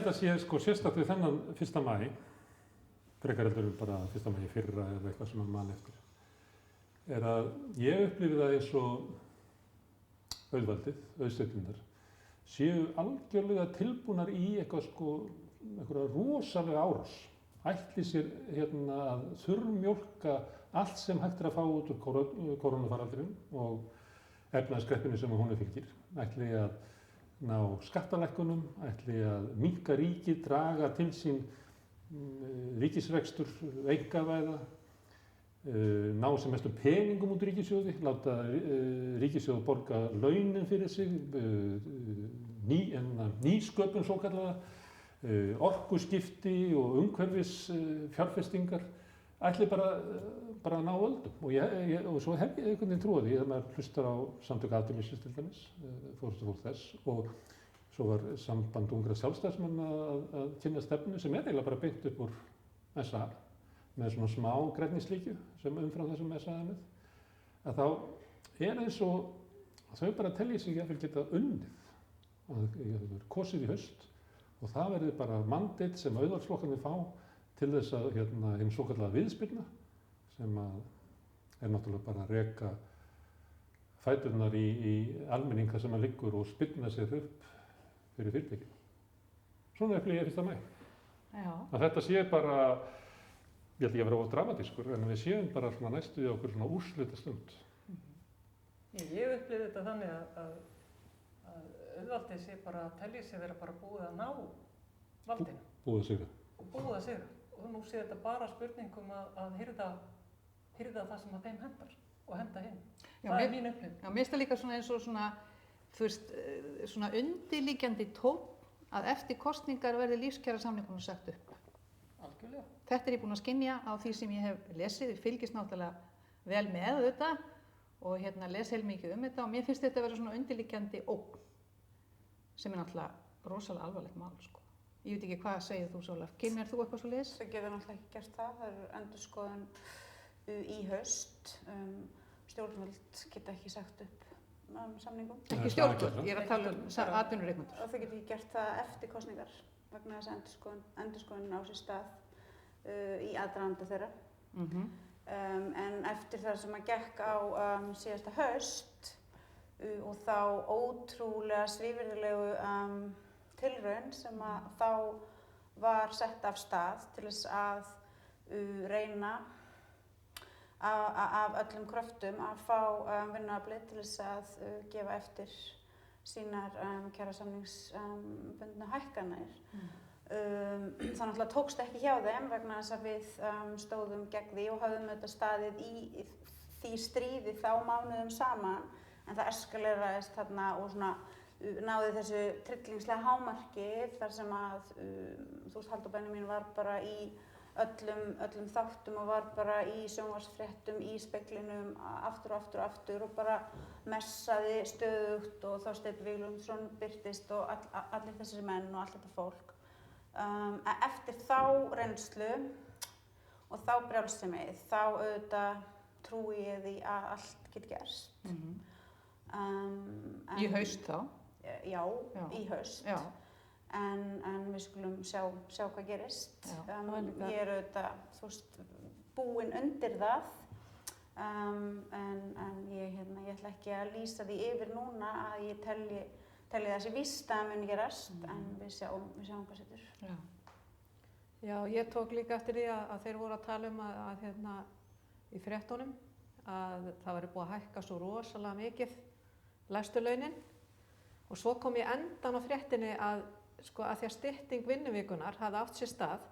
held að sé sko sérstakt við þennan 1. maí, frekar heldur bara 1. maí fyrra eða eitthvað sem maður man eftir, að ég upplifi það eins og auðvaldið, auðsveitundar, séu algjörlega tilbúnar í einhverja rosalega árás. Ætli sér að þurrmjólka allt sem hægt að fá út úr kórónufaraldrinum og efnahagskreppinu sem hún fylgir. Ætli að ná skattalækkunum, ætli að minnka ríkið, draga til sín ríkisrekstur, einkavæða, ná sem mestum peningum út ríkissjóði, láta ríkissjóð borga launin fyrir sig, nýsköpun svokallaða, orkuskipti og umhverfisfjárfestingar, ætli bara að ná völdum. Og svo hef ég einhvern veginn trúið því að maður hlustar á samtök atvinnulífsins til dæmis, fórst þess, og svo var samband ungra sjálfstæðismanna að kynna stefnu sem eiginlega bara beint upp úr SA, með svona smá grænnislíkju sem umfram þessum SA-ið, að þá eins og þau bara telja sig jafnvel geta unnið, að það verður kosið í haust og það verður bara mandate sem auðvaldsflokkarnir fá til þess að hinn svokallaða viðspyrna sem náttúrulega bara að reka fæturnar í almenning þar sem liggur og spyrna sér upp fyrir fyrirtækinu. Svona upplifði ég 1. maí. Já. Að þetta sé bara, ég held ekki að vera of dramatískur, en við séum bara svona næstu í okkur svona úrslitastund. Ég upplifði þetta þannig að auðvaldið sé bara að telja sig vera bara búið að ná valdinu. Búið að sigra. Búið að sigra. Og nú sé þetta bara spurningum að hirða það sem að þeim hendar og henda hinn. Það er mín upplifun. Já, mér finnst það líka svona eins og svona, þú veist, svona undirliggjandi tónn að eftir kosningar verði lífskjarasamningunum sett upp. Algjörlega. Þetta er ég búin að skynja á því sem ég hef lesið, ég fylgist náttúrulega vel með þetta og les heilmikið þetta og mér finnst þetta að vera svona undirliggjandi ógn sem er náttúrulega rosalega alvarlegt mál, sko. Ég veit ekki hvað segir þú, Sólaf. Kynir þú eitthvað svo leiðis? Þau geta náttúrulega ekki gert það. Það eru endurskoðun í haust. Stjórnvöld geta ekki sagt upp samningum. Ekki stjórnvöld, ég er að tala um atvinnurekendur. Og þau geta ekki gert það eftir kosningar vegna þess að endurskoðun á sér stað í aðdraganda þeirra. En eftir það sem að gekk á síðasta haust og þá ótrúlega svívirðilegu tilraun sem að þá var sett af stað til þess að reyna af öllum kröftum að fá vinnuaflið til þess að gefa eftir sínar kjarasamningsbundnu hækkanir. Það náttúrulega tókst ekki hjá þeim vegna þess að við stóðum gegn því og höfðum auðvitað staðið í því stríði þá mánuðum saman, en það eskaleraðist þarna og svona náði þessu tryllingslega hámarki þar sem að þú veist, Halldór Benjamín var bara í öllum þáttum og var bara í sjónvarpsfréttum, í speglinum aftur og bara messaði stöðugt og þá Stebbi Víglundsson birtist og allir þessir menn og allt þetta fólk. Eftir þá reynslu og þá brjálsemi, þá auðvitað trúi ég því að allt geti gerst. Í haust þá? Já, í haust. Já. En við skulum sjá hvað gerist. Já, ég er auðvitað, þú veist, búin undir það. En ég ætla ekki að lýsa því yfir núna að ég telji þessi víst að það muni gerast, en við sjáum hvað setur. Já, ég tók líka eftir því að þeir voru að tala um að í fréttunum að það væri búið að hækka svo rosalega mikið lægstu launin og svo kom ég endan á fréttinni að því að stytting vinnuvíkunar hafði átt sér stað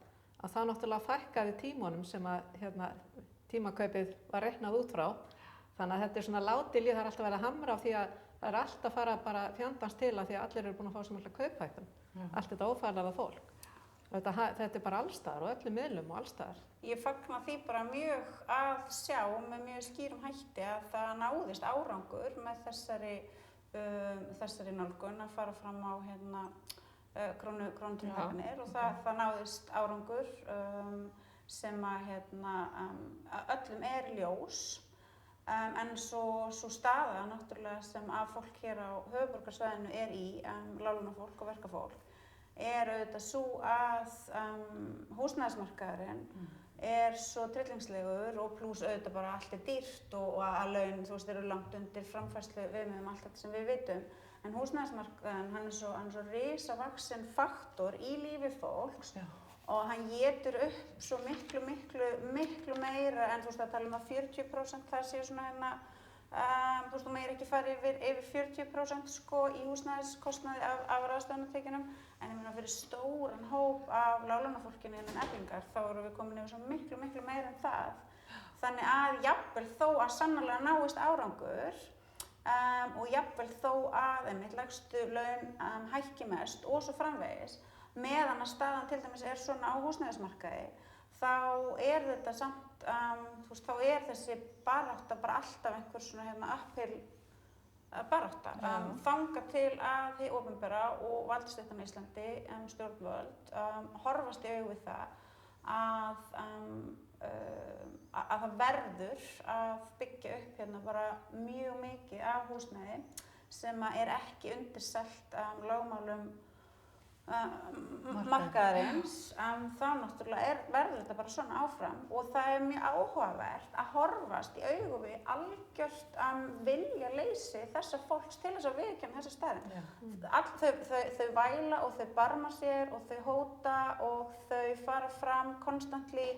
að það náttúrulega fækkaði tímunum sem að tímakaupið var reiknað út frá. Þannig að þetta er svona látilíð, það er alltaf verið að hamra á því að það er alltaf að fara bara fjandans til að því að allir eru búin að fá sem alltaf kauphækkun. Allt þetta ófærlega fólk. Þetta er bara allstaðar og öllum miðlum og allstaðar. Ég fagna því bara mjög að sjá með mjög skýrum hætti að það náðist árangur með þessari nálgun að fara fram á krónutöluhækkanir og það náðist árangur sem að öllum er ljós. En svo staða náttúrulega sem að fólk hér á höfuðborgarsvæðinu er í, láglaunafólk og verkafólk, auðvitað svo að húsnæðismarkaðurinn svo tryllingslegur og pluss auðvitað bara allt dýrt og að laun, þú veist, eru langt undir framfærslu viðmiðum allt þetta sem við vitum. En húsnæðismarkaðurinn, hann er svo risavaxinn faktor í lífi fólks og hann étur upp svo miklu meira en þú veist að tala að 40% það séu svona þú veist, þú megir ekki fara yfir 40% sko í húsnæðiskostnaði af ráðstöfunartekjunum, en ég meina fyrir stóran hóp af láglaunafólkinu innan Eflingar þá erum við komin yfir svo miklu meira en það. Þannig að jafnvel þó að sannarlega náist árangur og jafnvel þó að lægstu laun hækki mest og svo framvegis, meðan að staðan til dæmis svona á húsnæðismarkaði, þá þetta samt, þú veist, þá þessi barátta bara alltaf einhver svona uphill barátta, þangað til að hið opinbera og valdastéttarnir í Íslandi, stjórnvöld, horfast í augu við það að það verður að byggja upp bara mjög mikið af húsnæði sem ekki undirselt lögmálum markaðarins, þá náttúrulega verður þetta bara svona áfram og það mjög áhugavert að horfast í augu við algjört viljaleysi þessa fólks til þess að viðurkenna þessa staðreynd. Þau væla og þau barma sér og þau hóta og þau fara fram konstantli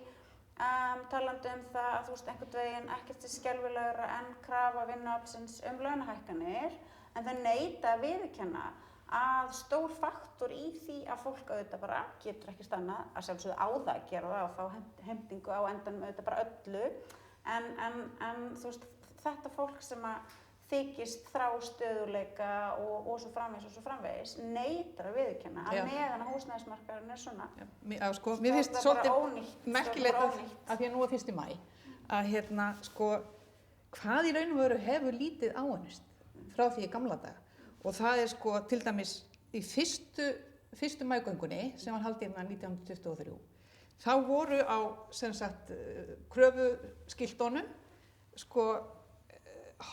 talandi það að þú veist einhvern veginn ekkert skelfilegra en krafa vinnuaflsins launahækkanir, en þau neita að viðurkenna að stór faktor í því að fólk auðvitað bara getur ekki stannað að sjálfsögðu á það að gera það og fá heimtingu á endanum auðvitað bara öllu, en þú veist, þetta fólk sem að þykist þrá stöðugleika og svo framvegis neitar að viðurkenna að meðan að húsnæðismarkaðurinn svona. Sko, mér finnst svolítið merkilegt að því að nú er 1. maí að sko, hvað í raun og veru hefur lítið áunnist frá því í gamla daga. Og það sko til dæmis í fyrstu maígöngunni sem var haldið 1923. Þá voru á sem sagt kröfuskiltunum sko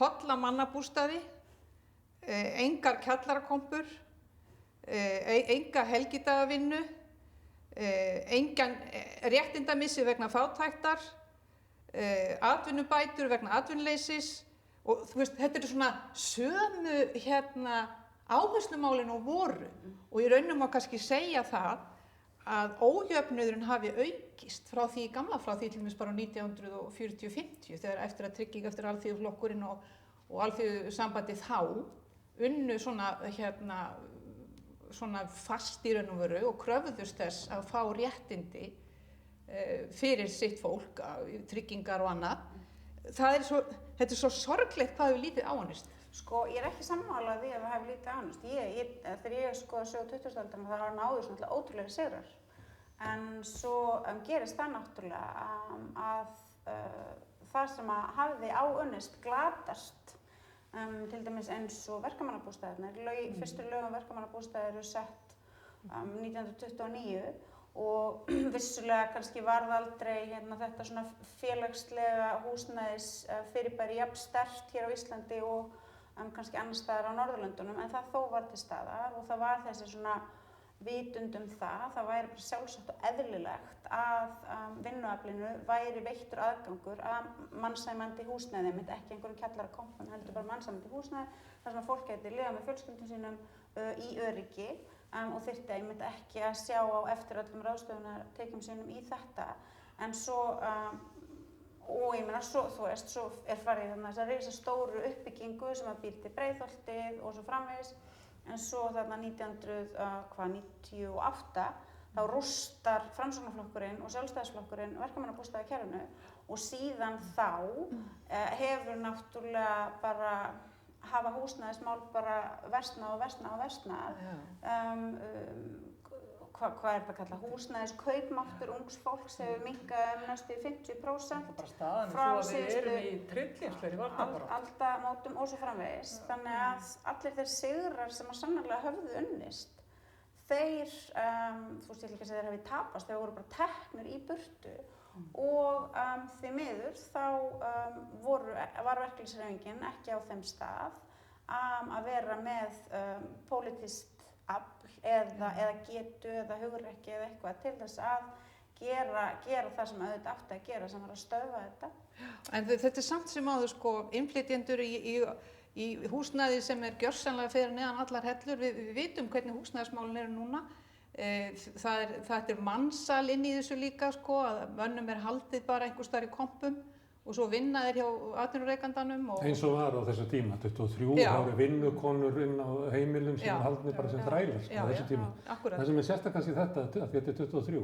holla mannabústaði, engar kjallarakompur, enga helgidagavinnu, engan réttindamissi vegna fátæktar, atvinnubætur vegna atvinnuleysis. Og þú veist, þetta svona sömu áherslumálin og voru og í raunum má kannski segja það að ójöfnuðurinn hafi aukist frá því til dæmis bara 1940-50 þegar eftir að trygging eftir alþýðuflokkurinn og alþýðusambandið þá unnu svona fast í raun og veru og kröfðust þess að fá réttindi fyrir sitt fólk, tryggingar og annað. Þetta svo sorglegt hvað við lítið áunnist. Sko, ég ekki sammála því að við hefum lítið áunnist. Þegar ég skoða sögu 20. aldarinnar þá var náður svona ótrúlega sigrar. En svo gerist það náttúrulega að það sem hafði áunnist glatast, til dæmis eins og verkamannabústaðirnir. Fyrstu lög verkamannabústaðir eru sett 1929 og vissulega kannski varð aldrei þetta svona félagslega húsnæðis fyrirbæri jafn sterkt hér á Íslandi og kannski annars staðar á Norðurlöndunum, en það þó var til staðar og það var þessi svona vitund það væri bara sjálfsagt og eðlilegt að vinnuaflinu væri veittur aðgangur að mannsæmandi húsnæði, ekki einhverjum kjallarakompum, heldur bara mannsæmandi húsnæði, þar sem fólk gæti lifa með fjölskyldum sínum í öryggi og þyrfti einmitt ekki að sjá á eftir öllum ráðstöfunartekjum sínum í þetta. En svo, og ég meina svo, þú veist, svo farið þarna þessa risastóru uppbyggingu sem að býr til Breiðholtið og svo framvegis, en svo þarna 1998 þá rústar Framsóknarflokkurinn og Sjálfstæðisflokkurinn verkamannabústaðakerfinu og síðan þá hefur náttúrulega bara hafa húsnæðismál bara versnað. Hvað þetta kallað? Húsnæðiskaupmáttur ungs fólks hefur minnkað næstu 50%. Bara staðan svo að við erum í tryllingslegri varnarbaráttu. Aldamótum og svo framvegis. Þannig að allir þeir sigrar sem að sannarlega höfðu unnist, þeir, þú veist ég ekki að segja þeir hafi tapast, þeir voru bara teknir í burtu. Og því miður þá var verkalýðshreyfingin ekki á þeim stað að vera með pólitískt afl eða getu eða hugrekki eða eitthvað til þess að gera það sem auðvitað átti að gera, sem var að stöðva þetta. En þetta samt sem áður sko, innflytjendur í húsnæði sem gjörsamlega fyrir neðan allar hellur, við vitum hvernig húsnæðismálin eru núna. Það er mansal inn í þessu líka sko, að mönnum haldið bara einhvers staðar í kompum og svo vinna þeir hjá atvinnureikandanum. Eins og var á þessu tíma, 23, þá eru vinnukonur inn á heimilum sem haldið bara sem þrælar á þessu tíma. Það sem sérstaklega kannski þetta, að þetta 23,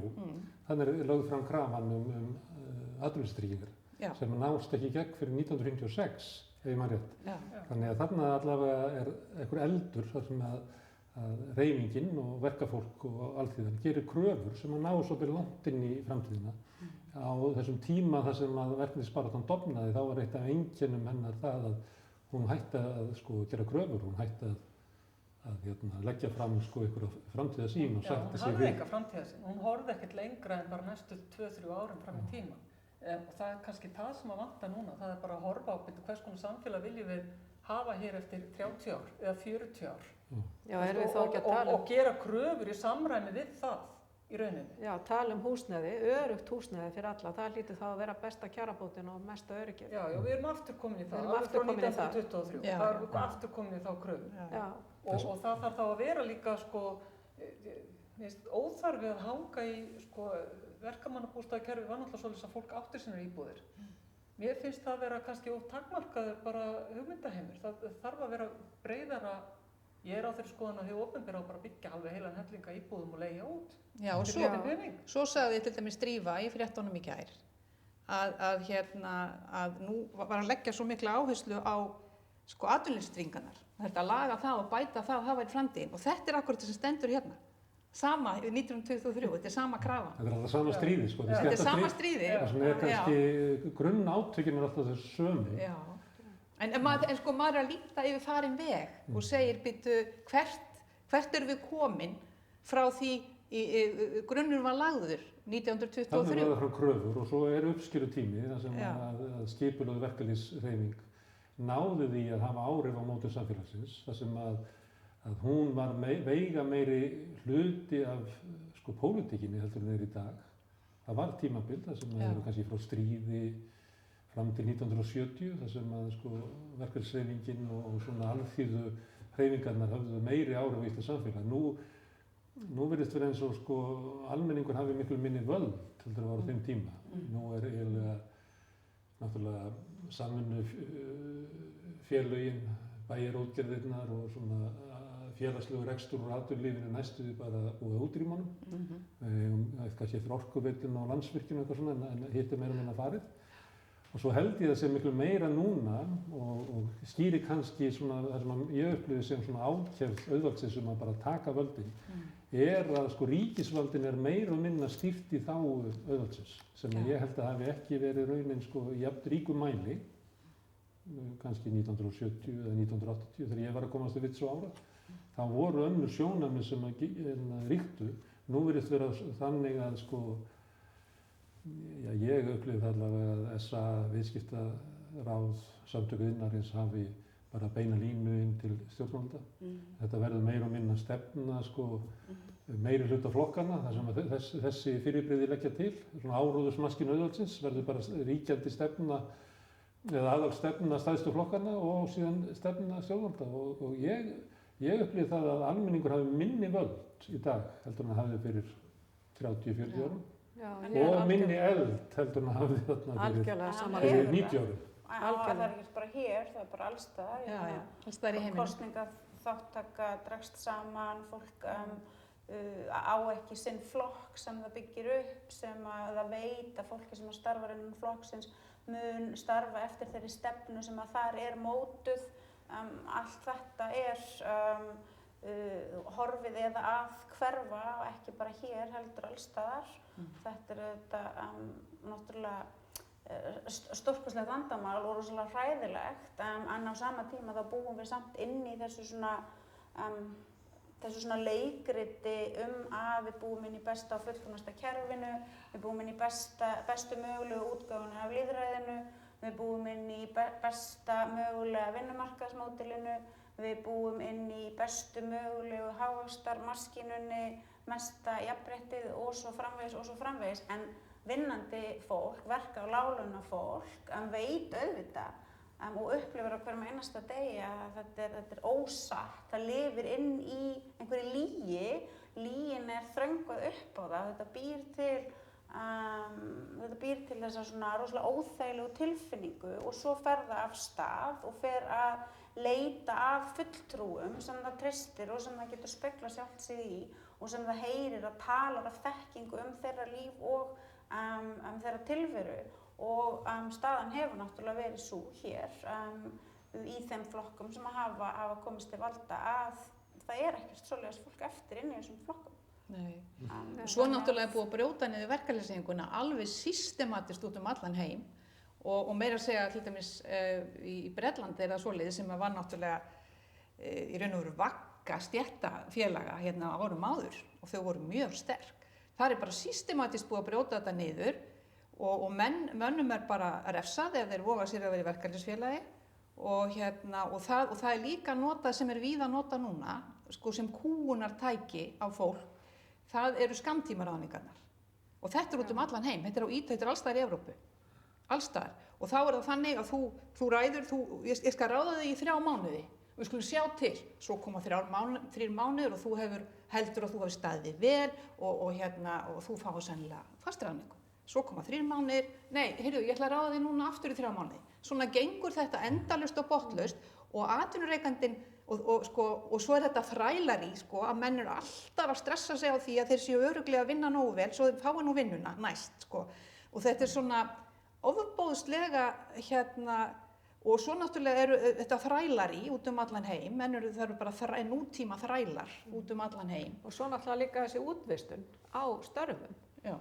þannig lögð fram krafan atvinnuleysistryggingar sem nást ekki í gegn fyrir 1956, ef ég man rétt. Þannig að þarna allavega einhver eldur þar sem að hreyfingin og verkafólk og alþýðan gerir kröfur sem að ná svolítið langt inn í framtíðina. Á þessum tíma þar sem að verkalýðsbaráttan dofnaði, þá var eitt af einkennum hennar það að hún hætti að gera kröfur, hún hætti að leggja fram einhverja framtíðarsýn og sætti sig við. Hún hafði enga framtíðarsýn, hún horfði ekkert lengra en bara næstu 2-3 árum fram í tíma. Og það kannski það sem að vanta núna, það bara að horfa á hvers konar samfélag viljum við hafa hér eftir 30 ár eða 40 ár. Já, erum við þá ekki að tala og gera kröfur í samræmi við það í rauninni. Já, tala húsnæði, öruggt húsnæði fyrir alla, það hlýtur þá að vera besta kjarabótin og mesta öryggið. Já, við erum aftur komin í það, alveg frá 1923, það erum aftur komin í þá kröfur. Og það þarf þá að vera líka óþarfi að hanga í verkamannabústaðakerfi var náttúrulega svolítið að fólk áttir sínar íbúðir. Mér finnst það vera kannski takmarkaður bara hugmyndaheimur, það þarf að vera breiðara. Ég á þeirri skoðun að hið opinbera á bara byggja alveg heilan hellinga íbúðum og leigja út. Já, og svo sagði til dæmis Drífa í fréttunum í gær að nú var að leggja svo mikla áherslu á atvinnuleysistryggingarnar. Þetta laga það og bæta það væri framtíðin. Og þetta akkurat sem stendur hérna. Sama 1923, þetta sama krafa. Þetta alltaf sama stríði sko. Þetta sama stríði. Það sem kannski grunnátökin alltaf þessu sömu. Já. En maður að líta yfir farin veg og segir býttu hvert erum við komin frá því grunnur var lagður 1923. Þannig var það frá kröfur og svo uppskerutími þar sem að skipulögð verkalýðshreyfing náði því að hafa áhrif á mótun samfélagsins þar sem að hún var veiga meiri hluti af pólitíkinni heldur en í dag. Það var tímabil þar sem að kannski frá stríði fram til 1970 þar sem að verkalýðshreyfingin og svona alþýðu hreyfingarnar höfðu meiri áhrif í þetta samfélag. Nú virðist vera eins og almenningur hafi miklu minni völd heldur að var á þeim tíma. Nú eiginlega náttúrulega samvinnu félögin, bæjarútgerðirnar og svona félagslegu rekstur úr atvinnulífinu næstuði bara búið að útrýma honum. Kannski eftir Orkuveitun og Landsvirkjun og eitthvað svona en hitt meira minna farið. Og svo held ég það sem miklu meira núna og skýri kannski svona það sem ég upplifði sem svona ákefð auðvaldsins að bara taka völdin að ríkisvaldin meira og minna stýrt í þágu auðvaldsins sem ég held að hafi ekki verið raunin í jafn ríkum mæli kannski 1970 eða 1980 þegar ég var að komast til vits og ára. Þá voru önnur sjónarmið sem ríktu. Nú virðist vera þannig að ég upplifði allavega að SA viðskiptaráð Samtök iðnaðarins hafi bara beina línu inn til stjórnvalda. Þetta verður meira og minna stefna meiri hluta flokkanna þar sem þessi fyrirbrigði leggja til. Svona áróðursmaskin auðvaldsins verður bara ríkjandi stefna eða aðalstefna stærstu flokkanna og síðan stefna stjórnvalda. Og ég upplifði það að almenningur hafi minni völd í dag heldur en að hafi fyrir 30-40 árum. Og minni eld heldur en að hafi þarna fyrir 90 árum. Það ekki bara hér, það bara allstaðar. Alls staðar í heiminum. Kosningaþátttaka dregst saman, fólk á ekki sinn flokk sem það byggir upp, sem það veit að fólki sem starfar innan flokksins mun starfa eftir þeirri stefnu sem að þar mótuð. Allt þetta horfið eða að hverfa og ekki bara hér heldur allstaðar. Þetta auðvitað náttúrulega stórkostlegt vandamál og rosalega hræðilegt en á sama tíma þá búum við samt inn í þessu svona leikriti að við búum inn í besta og fullkomnasta kerfinu, við búum inn í bestu mögulegu útgáfuna af lýðræðinu, við búum inn í besta mögulega vinnumarkaðsmódelinu, við búum inn í bestu mögulegu hagvaxtarmaskínunni, mesta jafnréttið og svo framvegis, en vinnandi fólk, verka- og láglaunafólk, veit auðvitað og upplifir á hverjum einasta degi að þetta er ósatt, það lifir inn í einhverju lygi, lygin er þröngvað upp á það, þetta býr til þessa svona rosalega óþægilegu tilfinningu og svo fer það af stað og fer að leita að fulltrúum sem það treystir og sem það getur speglað sjálft sig í og sem það heyrir að talar af þekkingu þeirra líf og þeirra tilveru. Og staðan hefur náttúrulega verið svo hér í þeim flokkum sem hafa komist til valda að það er ekkert svoleiðis fólk eftir inn í þessum flokkum. Nei. Svo náttúrulega er búið að brjóta niður verkalýðshreyfinguna alveg systematískt út allan heim og meira að segja til dæmis í Bretlandi er það svoleiðis sem var náttúrulega í raun og veru vagga stéttafélaga hérna árum áður og þau voru mjög sterk. Það er bara systematískt búið að brjóta þetta niður og mönnum er bara refsað ef þeir voga sér að vera í verkalýðsfélagi og það er líka notað sem er víða notað núna sko, sem kúgunartæki á fólk, það eru skammtímaráðningarnar og þetta er út allan heim, þetta er allstaðar í Evrópu, allstaðar og þá er það þannig að þú ræður, ég skal ráða þig í 3 mánuði og við skulum sjá til, svo koma 3 mánuðir og þú heldur að þú hefur staðið vel og þú fáir sennilega fastráðningu. Svo koma 3 mánuðir, nei, heyrðu, ég ætla að ráða þig núna aftur í 3 mánuði. Svona gengur þetta endalaust og botlaust og atvinnurekandinn og svo er þetta þrælari, sko, að menn eru alltaf að stressa sig á því að þeir séu örugglega að vinna nógu vel, svo þeir fái nú vinnuna næst, sko. Og þetta er svona ofboðslega, og svo náttúrulega eru þetta þrælari út allan heim, það eru bara nútíma þrælar út allan heim. Og svo náttúrulega líka þessi útvistun á störfum. Já.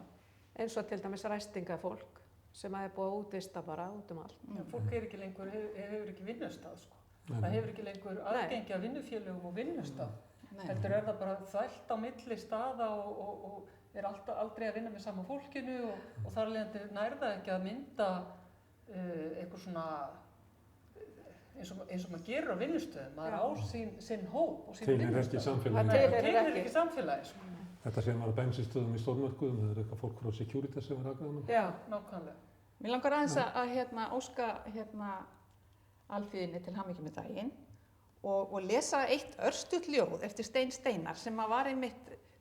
Eins og til dæmis ræstingafólk sem er búið að útvista bara út allt. Já, fólk hefur ekki vinnustað, sko. Það hefur ekki lengur aðgengi að vinnufélögum og vinnustað. Heldur er það bara þvælt á milli staða og er aldrei að vinna með sama fólkinu og þar af leiðandi nær það ekki að mynda eitthvað svona eins og maður gerir á vinnustöðum. Maður á sinn hóp og sín vinnustað. Það tilheyrir ekki samfélagi, sko. Þetta sem var að bensinstöðum í stórmörkuðum, það er eitthvað fólk frá Securitas sem var aðgæða mann. Já, nákvæmlega. Mér langar aðeins að óska alþýðinni til hamingju með daginn og lesa eitt örstutt ljóð eftir Stein Steinarr sem var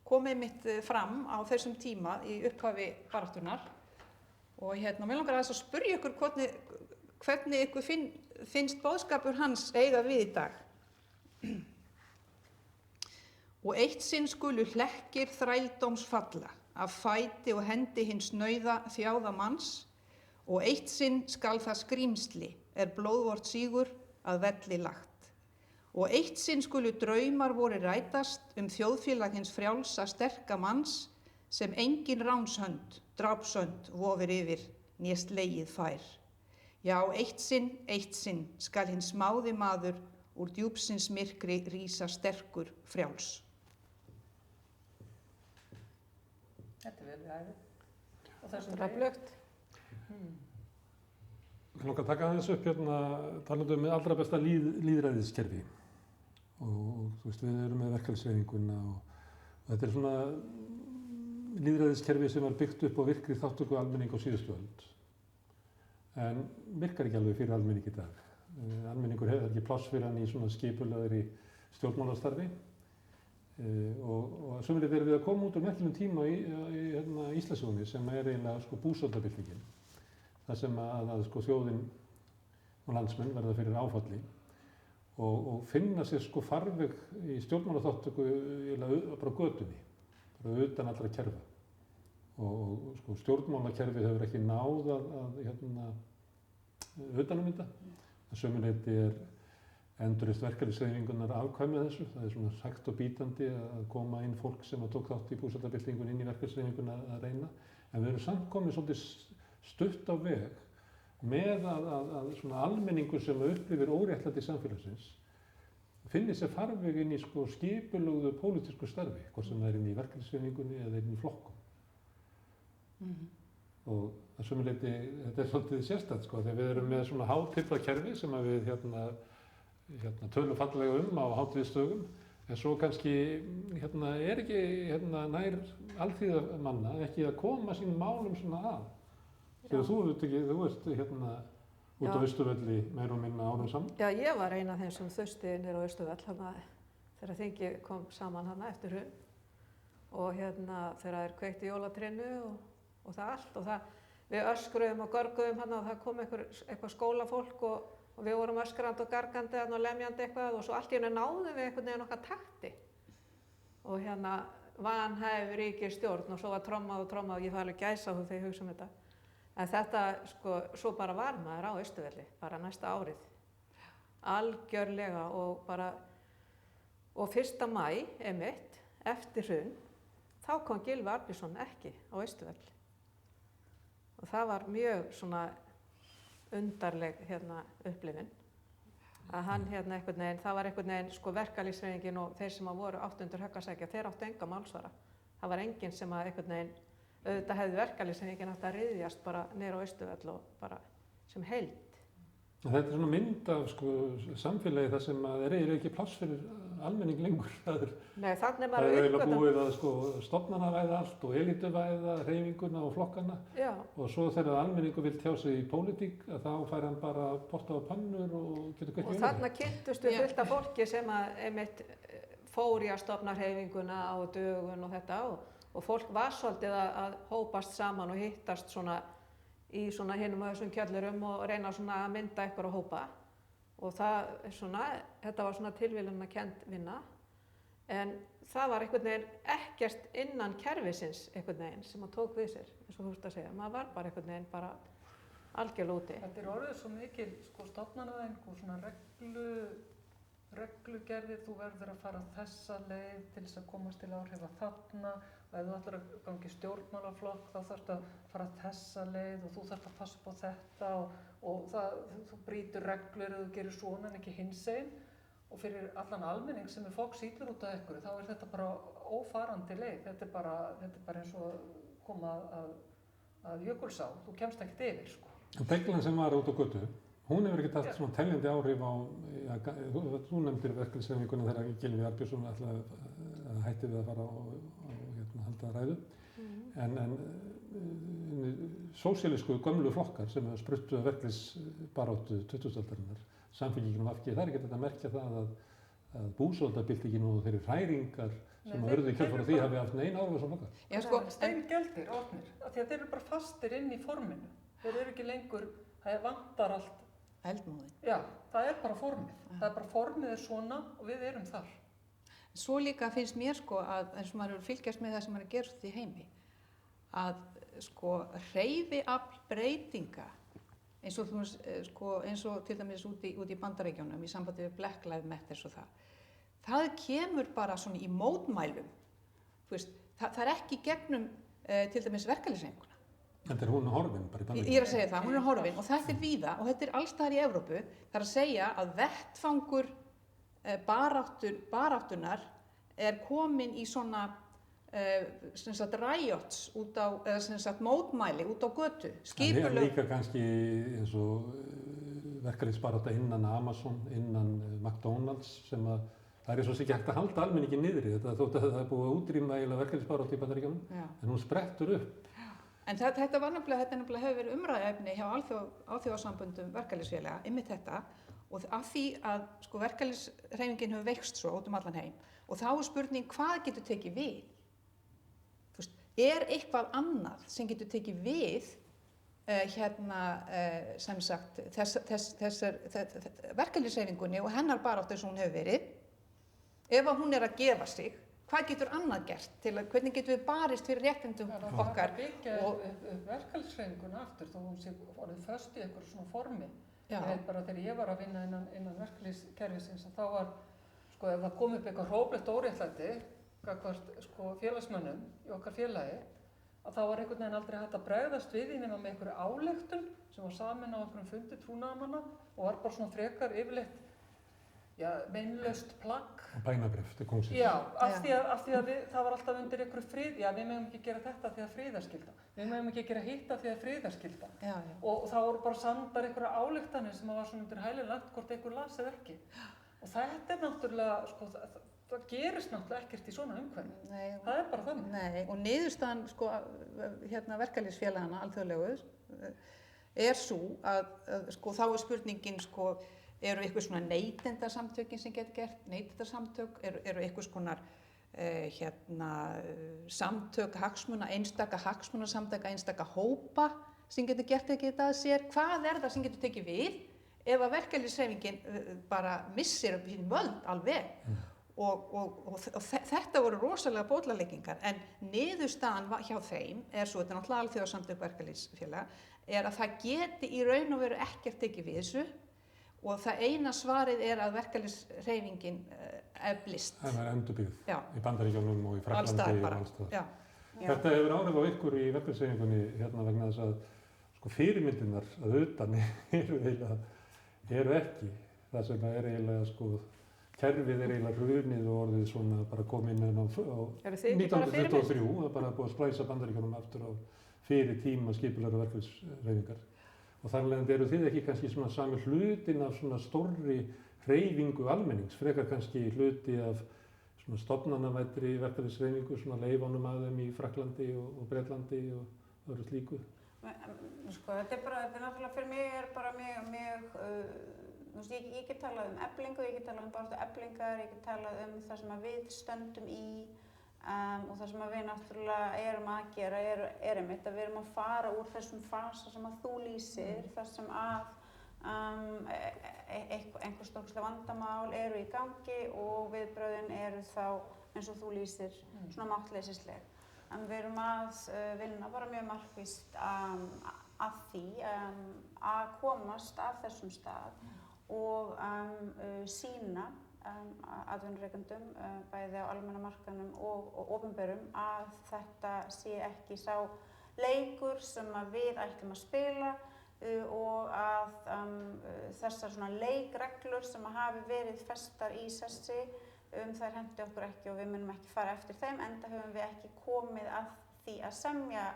komið fram á þessum tíma í upphafi baráttunnar og mér langar aðeins að spyrja ykkur hvernig ykkur finnst boðskapur hans eiga við í dag. Og eitt sinn skulu hlekkir þrældóms falla af fæti og hendi hins nauða þjáða manns og eitt sinn skal það skrýmsli blóðvort sígur að velli lagt. Og eitt sinn skulu draumar voru rætast þjóðfélag hins frjálsa sterka manns sem engin ránshönd, drápsönd vofir yfir né slegið fær. Já, eitt sinn skal hins smáði maður úr djúpsins myrkri rísa sterkur frjáls. Þetta er vel við æfið. þetta er öflugt. Ég langar að taka aðeins upp talandi með allra besta lýðræðiskerfi og þú veist við erum með verkalýðshreyfinguna og þetta er svona lýðræðiskerfi sem var byggt upp á virkri þátttöku almenning á síðustu öld en virkar ekki alveg fyrir almenning í dag. Almenningur hefur ekki pláss fyrir hann í svona skipulagðri stjórnmálastarfi og sömuleiðis erum við að koma út úr merkilegum tíma í Íslandssögunni sem er eiginlega sko búsáhaldabyltingin. Það sem að sko þjóðin og landsmenn verða fyrir áfalli og finna sér sko farveg í stjórnmálaþátttöku bara á götunni, bara utan allra kerfa. Og sko stjórnmálakerfið hefur ekki náð að utanum þetta. Að sömuleiðis endurreist verkalýðshreyfingunnar afkvæmið þessu. Það er svona hægt og bítandi að koma inn fólk sem tók þátt í búsáhaldabyltingunni inn í verkalýðshreyfinguna að reyna. En við erum samt komið svolítið stutt á veg með að svona almenningur sem upplifir óréttlæti samfélagsins finni sér farveg inn í sko skipulögðu pólitísku starfi, hvort sem það er inn í verkalýðshreyfingunni eða inn í flokkum. og að sumu leyti þetta svolítið sérstætt sko, þegar við erum með svona hátillakerfi sem að við tölum fallega á hátíðisdögum, en svo kannski er ekki nær alþýðamanna ekki að koma sínum málum svona að. Þegar þú ert út á Austurvelli meira og minna árum saman. Já, ég var ein af þeim sem þausti niður á Austurvell þegar þingið kom saman eftir hrun og þegar þeir kveiktu jólatrénu og það allt og við öskruðum og görguðum og það kom eitthvað skólafólk og við vorum öskrandi og gargandi og lemjandi eitthvað og svo allt í einu náðum við einhvern veginn okkar takti og vanhæf ríkisstjórn og svo var trommað og ég fæ alveg gæsahúð þegar ég hugsa um þetta. En þetta, sko, svo bara var maður á Austurvelli, bara næsta árið, algjörlega og 1. maí, einmitt, eftir hrun, þá kom Gylfi Arnbjörnsson ekki á Austurvelli. Og það var mjög svona undarleg upplifun, að hann einhvern veginn, það var einhvern veginn, sko, verkalýðshreyfingin og þeir sem voru áttu undir högg að sækja, þeir áttu enga málsvara. Það var enginn sem að einhvern veginn, auðvitað hefði verkalýðshreyfingin átt að ryðjast bara niður á Austurvell og bara sem heild. Þetta er svona mynd af sko, samfélagi þar sem að eiginlega ekki pláss fyrir almenning lengur. Nei, þannig það er eiginlega búið að sko, stofnanavæða allt og elituvæða hreyfinguna og flokkana. Já. Og svo þegar almenningu vil tjá sig í pólitík þá fær hann bara potta á pannur og getur kveikt í og þarna kynntust við fullt af fólki sem að einmitt fór í að stofna hreyfinguna á dögun og þetta og fólk var svolítið að hópast saman og hittast svona í svona hinum og þessum kjöllurum og reyna svona að mynda ykkur og hópa og þetta var svona tilviljunarkennd vinna en það var einhvern veginn ekkert innan kerfisins einhvern veginn sem að tók við sér eins og þú ert að segja, maður var bara einhvern veginn bara algjörlega úti. Þetta er orðið svo mikil sko stofnanavæðing og svona reglugerðir, þú verður að fara þessa leið til þess að komast til áhrifa þarna og ef þú ætlar að gangi stjórnmálaflokk þá þarftu að fara þessa leið og þú þarft að passa upp á þetta og þú brýtur reglur eða þú gerir svona en ekki hinsegin og fyrir allan almenning sem er fólk sýtlur út af ykkur þá er þetta bara ófarandi leið, þetta er bara eins og koma að Jökulsá, þú kemst ekkert yfir sko. Deglan sem var út á götu, hún hefur ekkert haft svona teljandi áhrif á, þú nefndir verkalýðshreyfinguna þegar Gylfi Arnbjörnsson ætlaði hætti við að fara og halda ræðu, en sósíalísku gömlu flokkar sem hefur spruttu verkalýðsbaráttu 20. aldarinnar, Samfylkingin og VG, það er ekkert að merkja það að búsáhaldabyltingin og þeirri hræringar sem að urðu í kjölfar því hafi haft nein áhrif á svona flokkar. Já, sko, steingjaldir, orðnir, af því að þeir eru bara fastir inn í forminu, þeir eru ekki lengur, það vantar allt. Eldmóðin. Já, það er bara formið, það er bara formið er svona og við erum þar. Svo líka finnst mér sko að eins og maður eru fylgjast með það sem maður er að gera út í heimi að sko hreyfiafl breytinga eins og til dæmis út í Bandaríkjunum í sambandi við Black Lives Matter og það kemur bara svona í mótmælum, þú veist, það er ekki gegnum til dæmis verkalýðshreyfinguna. Þetta er hún horfin bara í Bandaríkjunum. Ég er að segja það, hún er horfin og þetta er víða og þetta er alls staðar í Evrópu. Það er að segja að vettfangur baráttunar er komin í svona riots út á, eða mótmæli út á götu. Það er líka kannski eins og verkalýðsbarátta innan Amazon, innan McDonald's sem að það er svo sem ekki hægt að halda almenningi niðri. Þótt að það er búið að útrýma verkalýðsbaráttu í Bandaríkjunum, en hún sprettur upp. En þetta nefnilega hefur verið umræðuefni hjá alþjóðasamböndum verkalýðsfélaga, einmitt þetta, og af því að sko, verkalýðshreyfingin hefur veikst svo út allan heim og þá er spurning hvað getur tekið við? Þú veist, er eitthvað annað sem getur tekið við sem sagt þessar verkalýðshreyfingunni og hennar baráttu sem hún hefur verið ef að hún er að gefa sig? Hvað getur annað gert til að, hvernig getum við barist fyrir réttindum okkar? Það byggja verkalýðshreyfinguna aftur þó hún sé orðið föst í einhverju svona formi. Ég veit bara þegar ég var að vinna innan verkalýðskerfisins að þá var, sko, ef það kom upp eitthvað hróplegt óréttlæti gagnvart sko, félagsmönnum í okkar félagi, að þá var einhvern veginn aldrei hægt að bregðast við í nema með einhverju ályktun sem var samin á einhverjum fundi trúnaðarmanna og var bara svona frekar yfirleitt meinlaust plagg. Og bænabrif til kóngsins. Já, af því að það var alltaf undir ykkur frið, já, við megum ekki gera þetta því að friðarskylda. Við megum ekki gera hitta því að friðarskylda. Já. Og það voru bara samdar einhverja ályktanir sem var svona undir hælilegt hvort einhver las eða ekki. Og þetta náttúrulega, sko, það gerist náttúrulega ekkert í svona umhverfi. Nei. Það bara þannig. Nei, og niðurstaðan, sko, verkalýðsfélagana alþjóðlegu er svo að sko, þá spurningin, sko, eru eitthvað svona neytendasamtökin sem getur gert, neytendasamtök, eru eitthvað skonar samtök einstaka hagsmunasamtaka, einstaka hópa sem getur gert þetta að sér. Hvað er það sem getur tekið við ef að verkalýðshreyfingin bara missir sín völd alveg? Og þetta voru rosalega bóllaleggingar, en niðurstaðan hjá þeim er svo, þetta er náttúrulega alþjóðasamtök verkalýðsfélaga, er að það geti í raun og veru ekkert tekið við þessu og það eina svarið er að verkalýðshreyfingin eflist. Það er endurbyggð Já. í Bandaríkjunum og í Frakklandi og alls staðar. Já. Þetta hefur áhrif á ykkur í verkalýðshreyfingunni vegna þess að sko, fyrirmyndirnar að utan eru ekki. Það sem er eiginlega, sko, kerfið er eiginlega hrunið og orðið svona bara komið inn á 1923, það er bara búið að splæsa Bandaríkjunum aftur á fyrir tíma skipulegra verkalýðshreyfingar. Og þar af leiðandi eru þið ekki kannski svona sami hlutin af svona stórri hreyfingu almennings, frekar kannski hluti af svona stofnanavættri verkalýðshreyfingu, svona leifunum að þeim í Frakklandi og Bretlandi og öðru slíku. Sko, þetta er náttúrulega fyrir mig er bara mjög ég get talað Eflingu, ég get talað baráttu Eflingar, ég get talað það sem að við stöndum í og það sem að við náttúrulega erum að gera er einmitt að við erum að fara úr þessum fasa sem að þú lýsir, þar sem að einhver stórkostleg vandamál eru í gangi og viðbrögðin eru þá, eins og þú lýsir, svona máttleysisleg. En við erum að vinna bara mjög markvisst að því að komast af þessum stað og sýna atvinnurekendum, bæði á almenna markaðnum og opinberum, að þetta sé ekki sá leikur sem að við ætlum að spila og að þessar svona leikreglur sem að hafi verið festar í sessi, þær hendi okkur ekki og við munum ekki fara eftir þeim, enda höfum við ekki komið að því að semja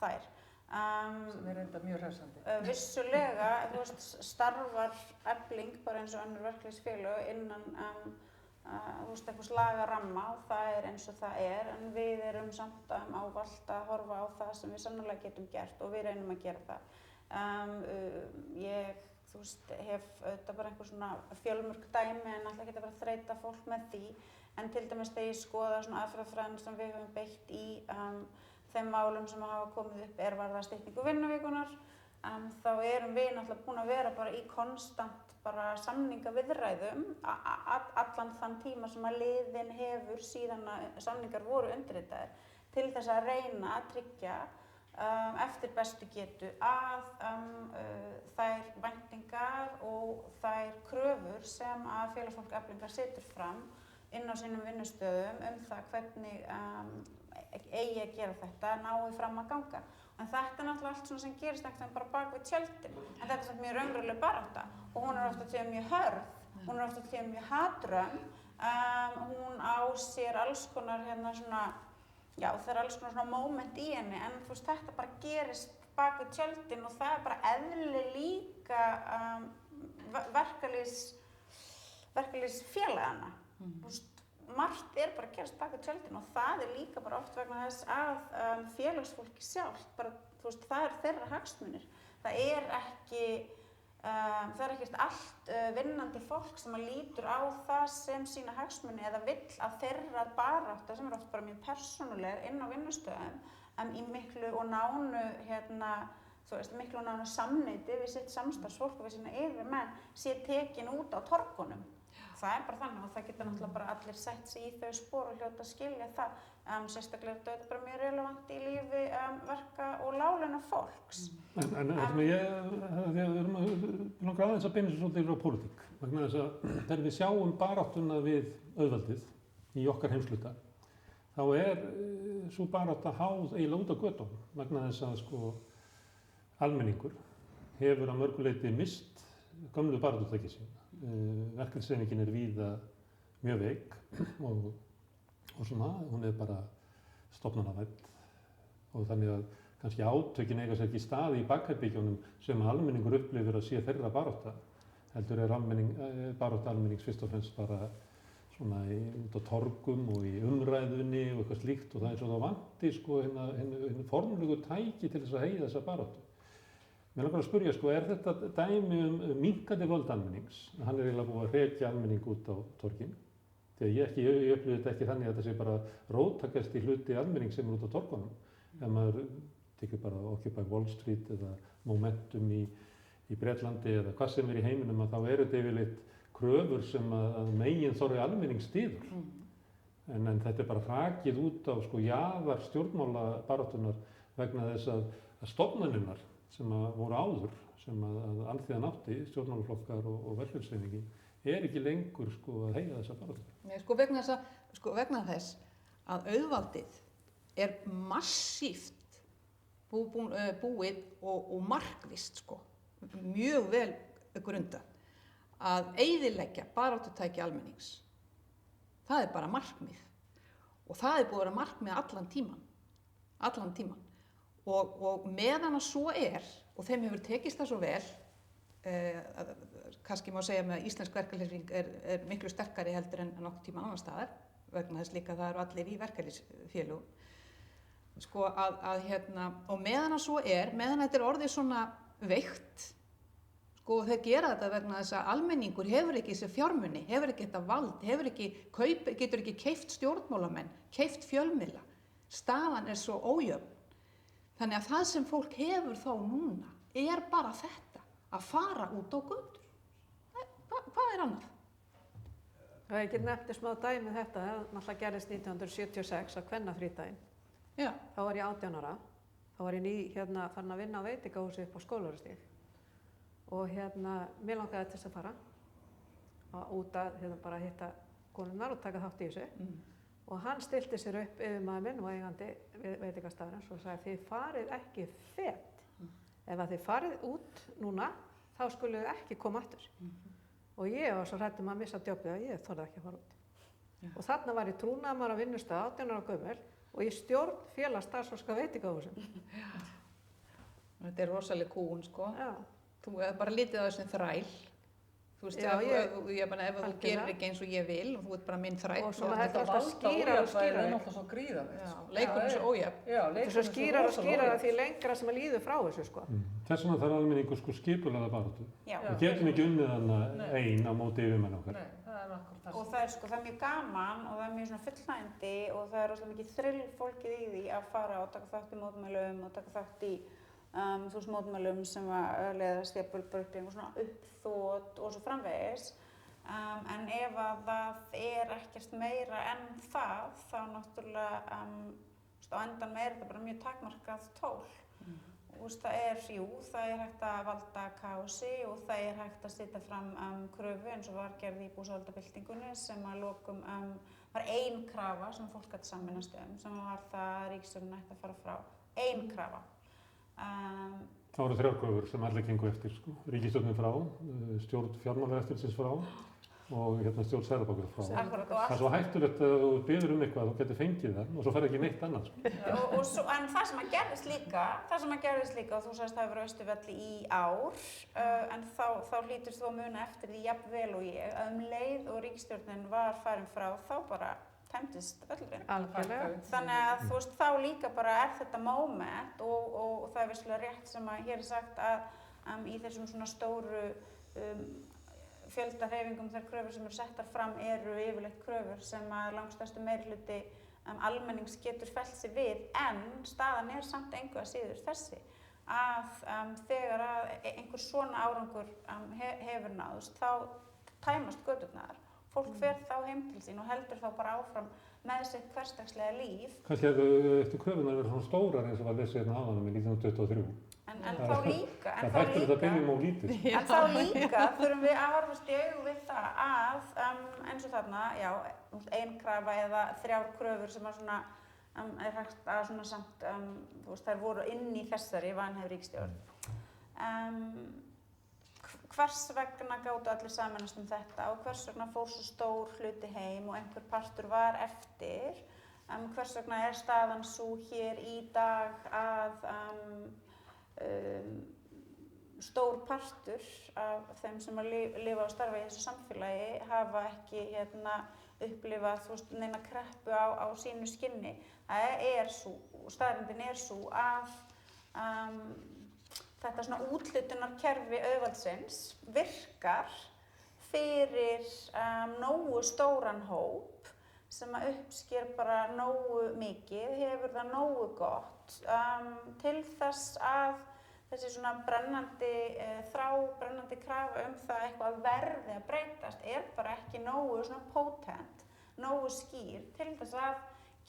þær. Sem er enda mjög hressandi. Vissulega, þú veist, starfar Efling bara eins og önnur verkalýðsfélög innan þú veist, einhvers lagaramma og það er eins og það er, en við erum samt ávallt að horfa á það sem við sannarlega getum gert og við reynum að gera það. Ég, þú veist, hef auðvitað bara einhver svona fjölmörg dæmi en alltaf geta bara að þreyta fólk með því, en til dæmis þegar ég skoða svona aðferðafræðina sem við höfum beitt í þeim málum sem hafa komið upp varðar styttingu vinnuvíkunar, þá erum við náttúrulega búin að vera bara í konstant bara samningaviðræðum allan þann tíma sem að liðin hefur síðan að samningar voru undirritaðir til þess að reyna að tryggja eftir bestu getu að þær væntingar og þær kröfur sem að félagsfólk Eflingar setur fram inn á sínum vinnustöðum það hvernig eigi að gera þetta, nái fram að ganga. En þetta er náttúrulega allt svona sem gerist ekkert bara bak við tjöldin. En þetta er samt mjög raunveruleg barátta og hún er oft á tíðum mjög hörð, hún er oft á tíðum mjög hatrömm, hún á sér alls konar svona, já það er alls konar svona moment í henni, en þú veist þetta bara gerist bak við tjöldin og það er bara eðli líka verkalýðsfélagana. Margt er bara að gerast bak við tjöldin og það er líka bara oft vegna þess að félagsfólki sjálft, bara, þú veist, það er þeirra hagsmunir. Það er ekkert allt vinnandi fólk sem að lítur á það sem sína hagsmuni eða vill að þeirra barátta, sem er oft bara mjög persónuleg inn á vinnustöðum, í miklu og nánu, þú veist, miklu og nánu samneyti við sitt samstarfsfólk og við sína yfirmenn sé tekin út á torgunum. Það er bara þannig og það getur náttúrulega bara allir sett sig í þau spor og hljóta að skilja það. Sérstaklega er þetta bara mjög relevant í lífi verka- og láglauna fólks. En við langar aðeins að beina svo svolítið frá pólitík. Vegna þess að þegar við sjáum baráttuna við auðvaldið í okkar heimshluta, þá er sú barátta háð eiginlega út á götunum. Vegna þess að sko almenningur hefur að mörgu leyti mist gömlu baráttutæki sín. verkalýðshreyfingin víða mjög veik og svona, hún bara stofnanavædd og þannig að kannski átökin eiga sér ekki stað í bakherbergjunum sem almenningur upplifir að sé þeirra barátta. Heldur barátta almennings fyrst og fremst bara svona út á torgum og í umræðunni og eitthvað slíkt og það eins og það vanti sko hinn formlegu tæki til þess að heyja þessa baráttu. Mér langar að spyrja sko, þetta dæmi minnkandi völd almennings? Hann eiginlega búið að hrekja almenning út á torgin. Þegar ég upplifði þetta ekki þannig að þetta sé bara róttækast í hluti almenning sem út á torgunum. Ef maður tekur bara Occupy Wall Street eða Momentum í Bretlandi eða hvað sem í heiminum að þá þetta yfirleitt kröfur sem að meginþorri almenning styður. En þetta bara hrakið út á sko jaðar stjórnmálabaráttunnar vegna þess að stofnanirnar sem voru áður, sem að alþýðan átti, stjórnmálaflokkar og verkalýðshreyfingin, ekki lengur sko að heyja þessa baráttu. Nei, vegna þess að auðvaldið massíft búið og markvisst sko, mjög vel grundað að eyðileggja baráttutæki almennings. Það bara markmið og það búið að vera markmið allan tíman. Og meðan að svo og þeim hefur tekist það svo vel, kannski má segja með að íslensk verkalýðshreyfing miklu sterkari heldur en nokkuð tíma annar staðar, vegna þess líka að það eru allir í verkalýðsfélögum. Sko og meðan að svo meðan þetta orðið svona veikt, sko þeir gera þetta vegna þess að almenningur hefur ekki þessi fjármuni, hefur ekki þetta vald, getur ekki keypt stjórnmálamenn, keypt fjölmiðla. Staðan svo ójöfn. Þannig að það sem fólk hefur þá núna bara þetta, að fara út á götur. Hvað annað? Ég get nefnt smá dæmi þetta, það náttúrulega gerðist 1976 á kvennafrídaginn. Já. Þá var ég 18 ára, þá var ég farin að vinna á veitingahúsi upp á Skólavörðustíg. Og mér langaði til þess að fara út að bara hitta konurnar og taka þátt í þessu. Og hann stilti sér upp yfirmaður minn og eigandi veitingastaðarins og sagði þið farið ekki fet. Ef þið farið út núna, þá skuluð þið ekki koma aftur. Og ég var svo hrædd að missa djópið að ég þorði ekki að fara út. Já. Og þarna var ég trúnaðarmaður á vinnustað 18 ára gömul og ég stjórn félags starfsfólks á veitingahúsum. Þetta rosaleg kúgun sko. Já. Þú bara lítið á þessum þræl. Þú veist, ef þú gerir ekki eins og ég vil og þú bara minn þræll. Og svona þetta alltaf skýrar og skýrar. Það náttúrulega svo gríðarlegt. Leikurinn svo ójafn. Þetta svo skýrar og skýrar því lengra sem að líður frá þessu sko. Þess vegna þarf almenningur sko skipulagða baráttu. Við getum ekki unnið hana ein á móti yfirmenn okkar. Nei, það akkurat það. Og það mjög gaman og það mjög svona fullnægjandi og það rosalega mikið þrill fólkið í því að fara og taka þátt í mótmælum og taka þátt í mótmælum sem að leiðast í bulburping og svona uppþot og svo framvegis. En ef að það ekkert meira en það, þá náttúrulega á endan þetta bara mjög takmarkað tól. Það hægt að valda kaosi og það hægt að setja fram kröfu eins og var gerð í búsáhaldabyltingunni sem að lokum var ein krafa sem fólk gat sameinast sem var það að ríkisstjórnin ætti að fara frá. Ein krafa. Það voru 3 kröfur sem allir gengu eftir sko. Ríkisstjórnin frá, stjórn fjármálaeftirlitsins frá og stjórn Seðlabankar frá. Það svo hættulegt að þú biður eitthvað og getur fengið það og svo fer ekki neitt annað. Sko. En það sem að gerðist líka, og þú sagðist það hefur verið á Austurvelli í ár, en þá hlýtur þú að muna eftir því jafnvel og ég, að leið og ríkisstjórnin var farin frá, þá bara tæmdist völlurinn. Algjörlega. Þannig að þú veist, þá líka bara þetta moment og það vissulega rétt sem að hér sagt að í þessum svona stóru fjöldahreyfingum þær kröfur sem settar fram yfirleitt kröfur sem að langstærstu meirihluti almennings getur fellt sig við, en staðan samt engu að síður þessi að þegar að einhver svona árangur hefur náðst, þá tæmast göturnar. Fólk fer þá heim til sín og heldur þá bara áfram með sitt hversdagslega líf. Kannski eftir kröfunar verið svona stórar eins og var lesið hérna áðan í 1923. En þá líka, en þá líka þurfum við að horfast í augu við það að eins og þarna, ein krafa eða 3 kröfur sem að svona hægt að svona samt, þær voru inn í þessari vanhæf ríkisstjórn. hvers vegna gátu allir samanast þetta og hvers vegna fór svo stór hluti heim og einhver partur var eftir. Hvers vegna staðan svo hér í dag að stór partur af þeim sem lifa og starfa í þessu samfélagi hafa ekki upplifað neina kreppu á sínu skinni. Staðreyndin sú að þetta svona úthlutunarkerfi auðvaldsins virkar fyrir nógu stóran hóp sem að uppsker bara nógu mikið, hefur það nógu gott til þess að þessi svona brennandi brennandi krafa það eitthvað verði að breytast bara ekki nógu svona potent, nógu skýr til þess að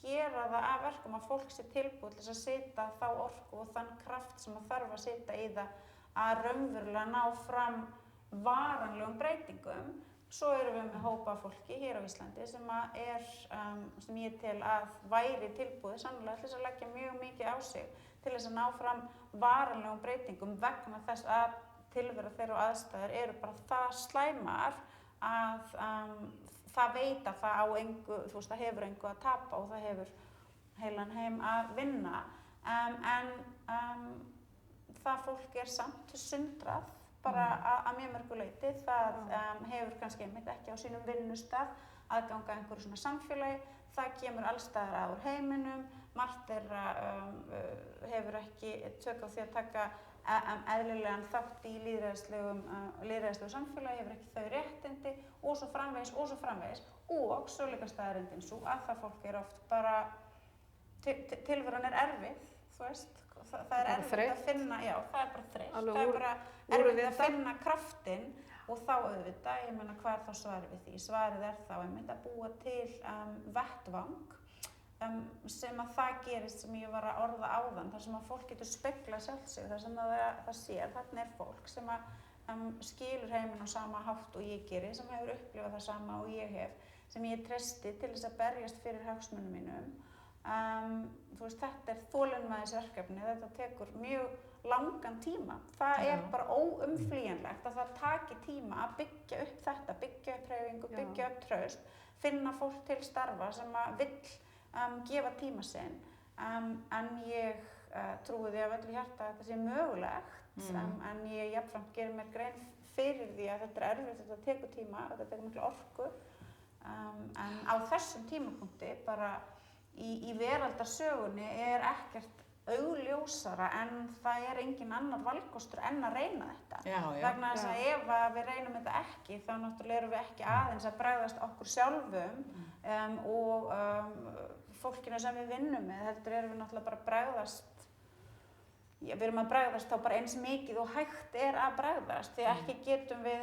gera það að verkum að fólk sé tilbúið til þess að setja þá orku og þann kraft sem það þarf að setja í það að raunverulega ná fram varanlegum breytingum. Svo erum við með hópa fólki hér á Íslandi sem sem ég tel að væri tilbúið sannlega til þess að leggja mjög mikið á sig til þess að ná fram varanlegum breytingum vegna þess að tilvera þeirra og aðstæður eru bara það slæmar að það veit að það á engu, það hefur engu að tapa og það hefur heilan heim að vinna. Það fólk samt sundrað bara að mjög mörgu leyti. Það hefur kannski einmitt ekki á sínum vinnustað aðgang að einhverju svona samfélagi. Það kemur alls staðar að úr heiminum. Margt þeirra hefur ekki tök á því að taka eðlilegan þátt í lýðræðislegu samfélagi, hefur ekki þau réttindi og svo framvegis og svo framvegis. Og svo líka staðreyndin sú að það fólk oft bara, tilveran erfið, þú veist. Það erfitt að finna, það bara þreytt. Það bara erfitt að finna kraftinn og þá auðvitað, ég meina hvað þá svarið við því? Svarið þá einmitt að búa til vettvang sem að það gerist sem ég var að orða áðan, þar sem að fólk getur speglað sjálft sig, þar sem það sér, þarna fólk sem að skilur heiminn á sama hátt og ég geri, sem hefur upplifað það sama og ég hef, sem ég treysti til þess að berjast fyrir hagsmunum mínum. Þetta þolinmæðisverkefni, þetta tekur mjög langan tíma. Það bara óumflýjanlegt að það taki tíma að byggja upp þetta, byggja upp hreyfingu, byggja upp traust, finna fólk til starfa sem að vill gefa tíma sinn. En ég trúi því af öllu hjarta að þetta sé mögulegt, en ég jafnframt gerir mér grein fyrir því að þetta erfitt, þetta tekur tíma, þetta tekur mikla orku. En á þessum tímapunkti bara í veraldarsögunni ekkert augljósara en það engin annar valkostur en að reyna þetta. Vegna þess að ef við reynum þetta ekki, þá náttúrulega erum við ekki aðeins að bregðast okkur sjálfum og fólkinu sem við vinnum með, heldur erum við náttúrulega bara að bregðast, við erum að bregðast þá bara eins mikið og hægt að bregðast, því ekki getum við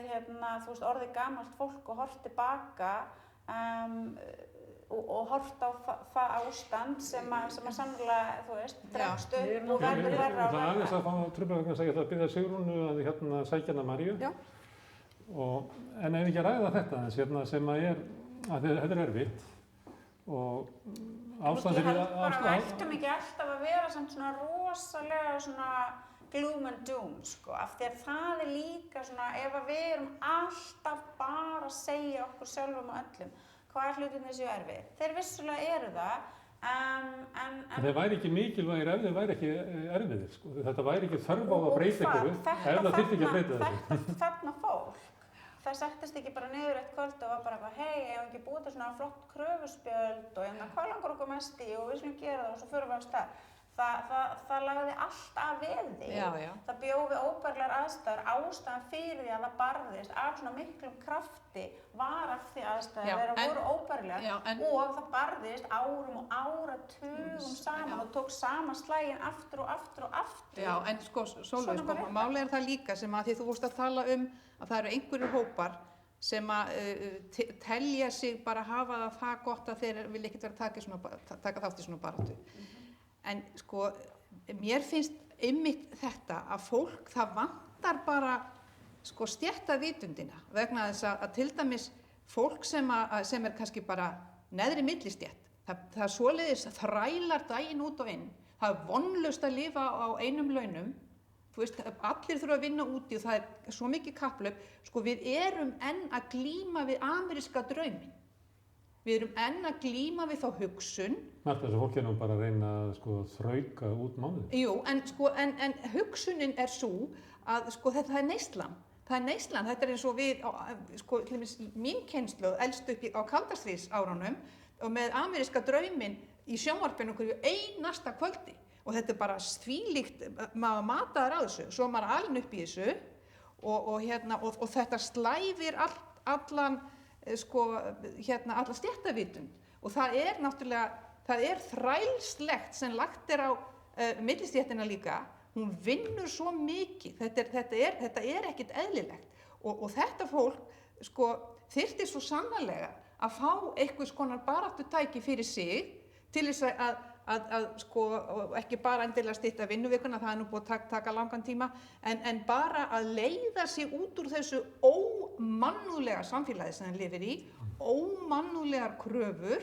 orðið gamalt fólk og horft tilbaka og horft á það ástand sem að sannlega, dregst upp og verður verra og verra. Það aðeins að fá trufla vegna að segja að byrja Sigrúnu að sækja hana Maríu. En ef ekki að ræða þetta sem að þetta erfitt og ástæðan fyrir að við ættum ekki alltaf að vera samt svona rosalega svona gloom and doom, af því að það líka svona, ef við erum alltaf bara að segja okkur sjálfum og öllum hvað hlutirnir séu erfið. Þeir vissulega eru það, en þeir væri ekki mikilvægir ef þeir væri ekki erfiðir, Þetta væri ekki þörf á að breyta ykkur, ef það þyrfti ekki að breyta þessu. Þarna fólk, það settist ekki bara niður eitt kvöld og var bara hey, ég hef ekki búið til svona flott kröfuspjöld og hvað langar okkur mest í og við skulum gera það og svo förum við af stað. Það lagði allt af veði. Það bjó við óbærilegar aðstæður. Ástæðan fyrir því að það barðist af svona miklum krafti var af því aðstæður þeirra voru óbærilegar og það barðist árum og áratugum saman og tók sama slaginn aftur og aftur og aftur. Já, en Sólveig, málið það líka sem að því þú vorst að tala að það eru einhverjir hópar sem að telja sig bara hafa það gott að þeir vilja ekkert vera að taka þátt í svona baráttu. En mér finnst einmitt þetta að fólk, það vantar bara stéttavitundina vegna þess að til dæmis fólk sem kannski bara neðri millistétt, það svoleiðis þrælar daginn út og inn, það vonlaust að lifa á einum launum, þú veist, allir þurfa að vinna úti og það er svo mikið kapphlaup, sko við erum enn að glíma við ameríska drauminn. Við erum enn að glíma við þá hugsun. Margt þess að fólk nú bara að reyna að sko þrauka út mánuðinn. Jú, en hugsunin er svo að sko þetta er neyslan. Það er neyslan, þetta er eins og við, sko, til dæmis mín kynslóð elst upp á kaldastríðsárunum og með ameríska drauminn í sjónvarpinu hverju einasta kvöldi. Og þetta er bara þvílíkt, maður mataður á þessu, svo maður alin upp í þessu og þetta slæfir allan alla stéttavitund og það er náttúrulega, það er þrælslegt sem lagt er á millistéttina líka, hún vinnur svo mikið, þetta er ekkert eðlilegt og þetta fólk sko þyrfti svo sannarlega að fá einhvers konar baráttutæki fyrir sig til þess að sko, ekki bara endilega stytta vinnuvikuna, það er nú búið að taka langan tíma, en bara að leiða sig út úr þessu ómannúðlega samfélagi sem það lifir í, ómannúðlegar kröfur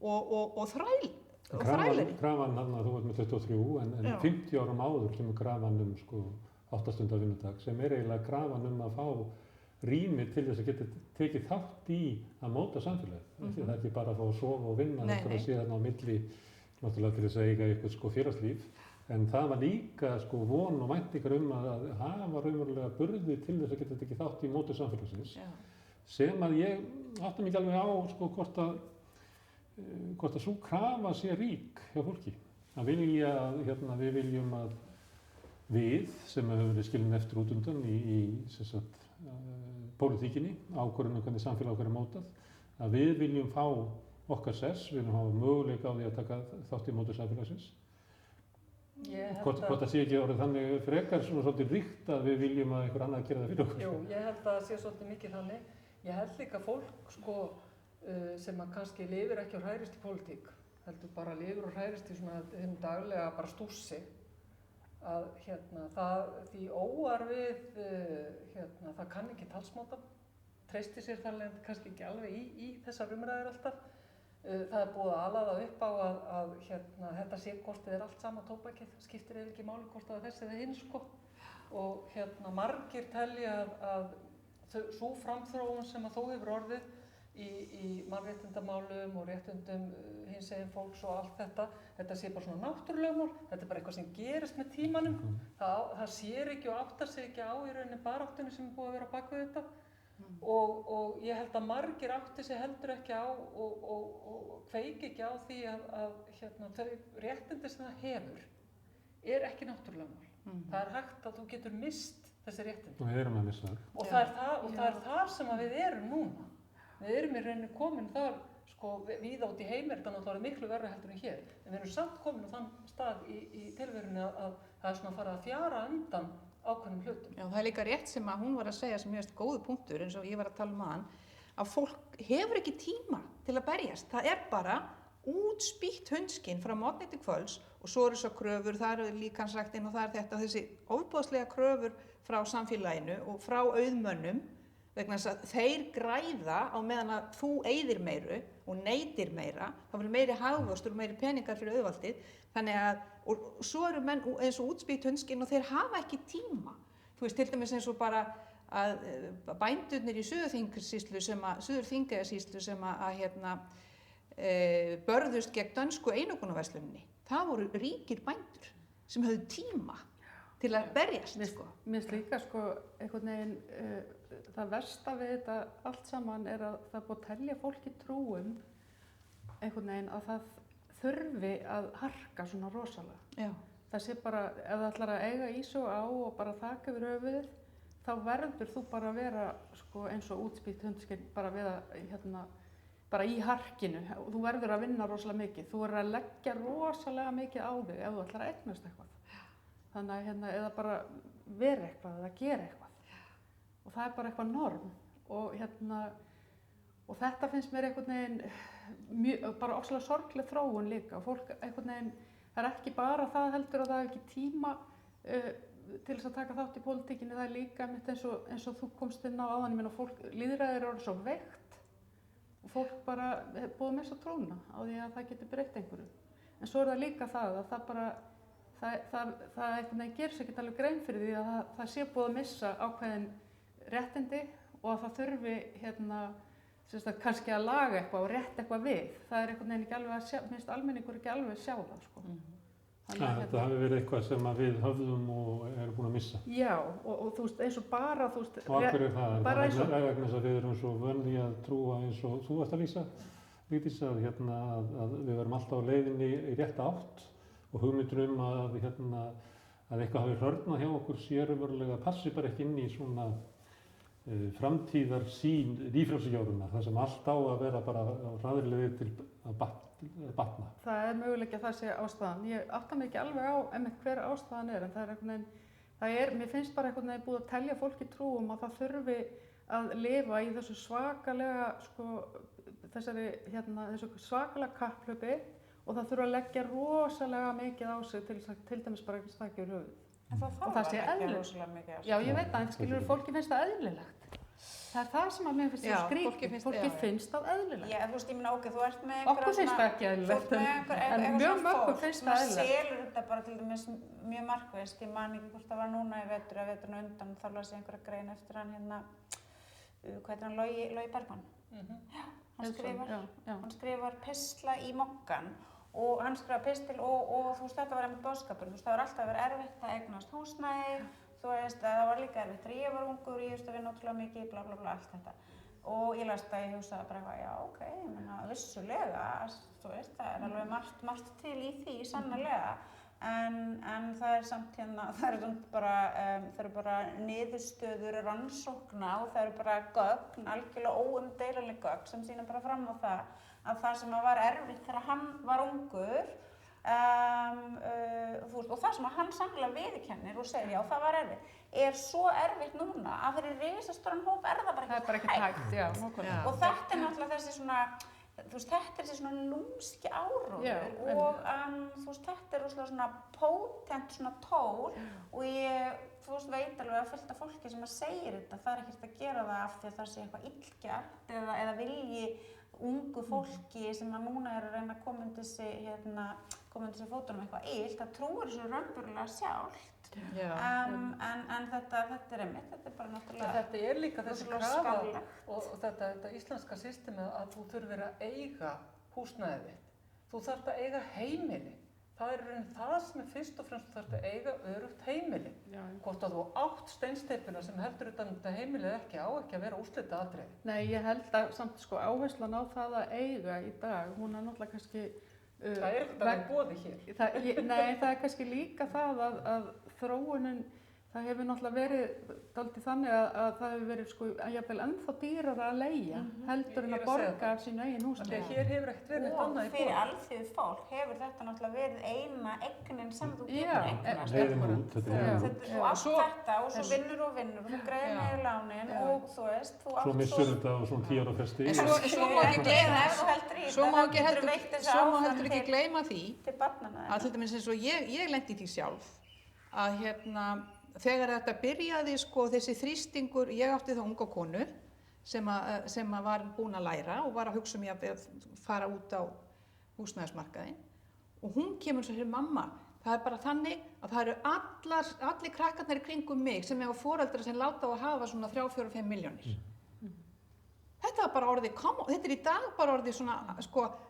og þræleri. Krafan, þú ert með 23, en 50 árum áður kemur krafan sko 8 stundar vinnudag, sem er eiginlega krafan að fá rými til þess að geta tekið þátt í að móta samfélagið. Það er ekki bara að fá að sofa og vinna, þetta er að sé þarna á milli náttúrulega til þess að eiga eitthvað sko félagslíf, en það var líka sko von og væntingar að hafa raunverulega burði til þess að geta tekið þátt í móti samfélagsins, sem að ég átti mig alveg á sko hvort að sú krafa sé rík hjá fólki, að vilja við viljum að við sem höfum verið skilin eftir út undan í sem sagt pólitíkinni, ákvörðun hvernig samfélag okkar er mótað, að við viljum fá okkar sess, við viljum hafa möguleika á því að taka þátt í móti samfélagsins. Hvort það sé ekki orðið þannig frekar svona svolítið ríkt að við viljum að einhver annað gera það fyrir okkur. Jú, ég held að það sé svolítið mikið þannig. Ég held líka fólk sko, sem að kannski lifir ekki og hræðist í pólitík, heldur bara lifir og hræðist í svona daglega bara stússi, að því óar við, það kann ekki talsmáta, treystir sér þar leið kannski ekki alveg í þessar umræður alltaf. Það er búið að ala það upp á að þetta sé hvort þið er allt sama tóbakið, skiptir eða ekki máli hvort það er þessi eða hinn sko. Og margir telja að sú framþróun sem að þó hefur orðið í mannréttindamálum og réttindum hinsegin fólks og allt þetta sé bara svona náttúrulögmál, þetta er bara eitthvað sem gerist með tímanum. Það sér ekki og áttar sig ekki á í rauninni baráttunni sem er búið að vera bak við þetta. Og ég held að margir átti sig heldur ekki á og kveiki ekki á því að þau réttindi sem það hefur er ekki náttúrulögmál. Það er hægt að þú getur mist þessi réttindi. Og við erum að missa það. Og það er þar sem að við erum núna. Við erum í rauninni komin þar, sko, víða út í heimi er þetta náttúrulega miklu verra heldur en hér. En við erum samt komin á þann stað í tilverunni að það er svona farið að fjara undan ákveðnum hlutum. Já, það er líka rétt sem að hún var að segja sem ég veist góðu punktur eins og ég var að tala um að fólk hefur ekki tíma til að berjast. Það er bara útspýtt hundskinn frá morgni til kvölds og svo eru svo kröfur, það eru líkansræktin og það er þetta þessi ofboðslega kröfur frá samfélaginu og frá auðmönnum vegna þess að þeir græða á meðan að þú eyðir meiru og neytir meira, þá verður meiri hagvöxtur og meiri peningar fyrir auðvaldið, þannig að og svo eru menn eins og útspýtt hundskinn og þeir hafa ekki tíma. Þú veist, til dæmis eins og bara að bændurnir í Suður-Þingeyjarsýslu sem börðust gegn dönsku einokunarversluninni. Það voru ríkir bændur sem höfðu tíma til að berjast. Mér finnst líka sko, einhvern veginn, það versta við þetta allt saman er að það er búið að telja fólki trúum einhvern veginn að það þurfi að harka svona rosalega. Já. Það sé bara, ef það ætlar að eiga í svo á og bara þaka yfir höfuðið, þá verður þú bara að vera sko, eins og útspýtt hundskinn, bara við að bara í harkinu. Þú verður að vinna rosalega mikið. Þú verður að leggja rosalega mikið á þig ef þú ætlar að eignast eitthvað. Þannig að eða bara vera eitthvað eða gera eitthvað. Og það er bara eitthvað norm. Og þetta finnst mér einhvern veginn bara óslega sorgleg þróun líka. Fólk einhvern veginn, það er ekki bara það heldur að það er ekki tíma til þess að taka þátt í pólitíkinni. Það er líka eins og þú komst inn á áðan, ég meina fólk, lýðræðið er orðið svo veikt og fólk bara búið að missa trúna á því að það getur breytt einhverju. En svo er það líka það að það bara það einhvern veginn gerir sér ekki alveg grein fyrir því að það sé búið að missa ákveðin réttindi og að það þurfi kannski að laga eitthvað og rétta eitthvað við. Það einhvern veginn ekki alveg að sjá, minnst almenningur ekki alveg sjá það, sko. Þetta hafi verið eitthvað sem að við höfðum og erum búin að missa. Já, og þú veist, eins og bara, þú veist... Og af hverju það? Bara eins og... Vegna þess að við erum svo vönni að trúa eins og þú varst að lýsa, Vigdís, að við verum alltaf á leiðinni í rétta átt og hugmyndur að eitthvað hafi hrörnað hjá okkur sérumverulega passi bara ekki inn í svona framtíðar sín lífrjálsjáruna, það sem allt á að vera bara á hraðri til að batna. Það möguleiki að það sé ástæðan. Ég átta mig ekki alveg á hver ástæðan en það einhvern veginn, mér finnst bara einhvern veginn búið að telja fólki trúum að það þurfi að lifa í þessu svakalega, þessu svakalega kapphlaupi og það þurfi að leggja rosalega mikið á sig til dæmis bara ekki stækja yfir höfuð. En það þarf ekki rosalega mikið á sig. Já, ég veit það, en skilur fólki finnst það eðlilegt. Það það sem að mér finnst það skrítið. Fólki finnst það eðlilegt. Já, þú veist, ég meina, þú ert með okkur finnst það ekki eðlilegt, en mjög mörgum finnst það eðlilegt. Þú selur þetta bara til dæmis mjög markvisst. Ég man ekki hvort það var núna í vetur eða veturinn undan, þá las ég einhverja grein eftir hann hvað heitir hann, Logi Bergmann. Hann skrifar pistla í Moggann og hann skrifar pistil og þú veist, þetta var einmitt boðskapur. Þú veist, það var alltaf verið erfitt að eignast húsnæði. Þú veist, það var líka erfitt þegar ég var ungur, ég veist að vinna ótrúlega mikið, bla bla bla, allt þetta. Og ég las það, ég hugsaði bara eitthvað, já, ok, ég meina, vissulega, þú veist, það alveg margt til í því, sannarlega. En það samt það eru bara niðurstöður rannsókna og það eru bara gögn, algjörlega óumdeilanleg gögn sem sýna bara fram á það sem var erfitt þegar hann var ungur. Og það sem hann sannlega viðurkennir og segir já, það var erfitt, svo erfitt núna að fyrir risastóran hóp það bara ekki hægt. Já, og þetta náttúrulega þessi svona, þú veist, þetta þessi svona lúmski áróður og þú veist, þetta rosalega svona pótent svona tól og ég, þú veist, veit alveg að fullt af fólki sem að segir þetta, það ekkert að gera það af því að það sé eitthvað illgjart eða vilji ungu fólki sem að núna að reyna að koma undir sig fótunum eitthvað illt, það trúir þessu raunverulega sjálft. En þetta einmitt, þetta bara náttúrulega... Þetta líka þessi krafa og þetta íslenska systemið að þú þurfir að eiga húsnæðið þitt. Þú þarft að eiga heimili. Það það sem fyrst og fremst þú þarft að eiga örugt heimili. Hvort að þú átt steinsteypuna sem heldur utan þetta heimilið ekki ekki að vera úrslitaatriði. Nei, ég held að samt áherslan á það að eiga í dag, hún náttúrulega kannski... Það ekkert að vera boði hér. Nei, það kannski líka það að þróunin, það hefur náttúrulega verið dálítið þannig að það hefur verið jafnvel ennþá dýrara að leigja heldur en að borga af sínu eigin húsnæði. Hér hefur ekkert verið annað í boði. Og fyrir alþýðu fólk hefur þetta náttúrulega verið eina eignin sem þú getur eignast. Þú átt þetta og svo vinnur og þú greiðir niður lánin og þú veist, þú átt svo missur þetta á svona 10 ára fresti. Svo má heldur ekki gleyma því að til dæmis eins og ég lendi í því sjálf að þegar þetta byrjaði þessi þrýstingur, ég átti þá unga konu sem var búin að læra og var að hugsa að fara út á húsnæðismarkaðinn og hún kemur svo hér, mamma, það bara þannig að það eru allir krakkarnir í kringum mig sem eiga foreldra sem láta á að hafa svona 3-4-5 milljónir. Þetta var bara orðið, þetta í dag bara orðið svona,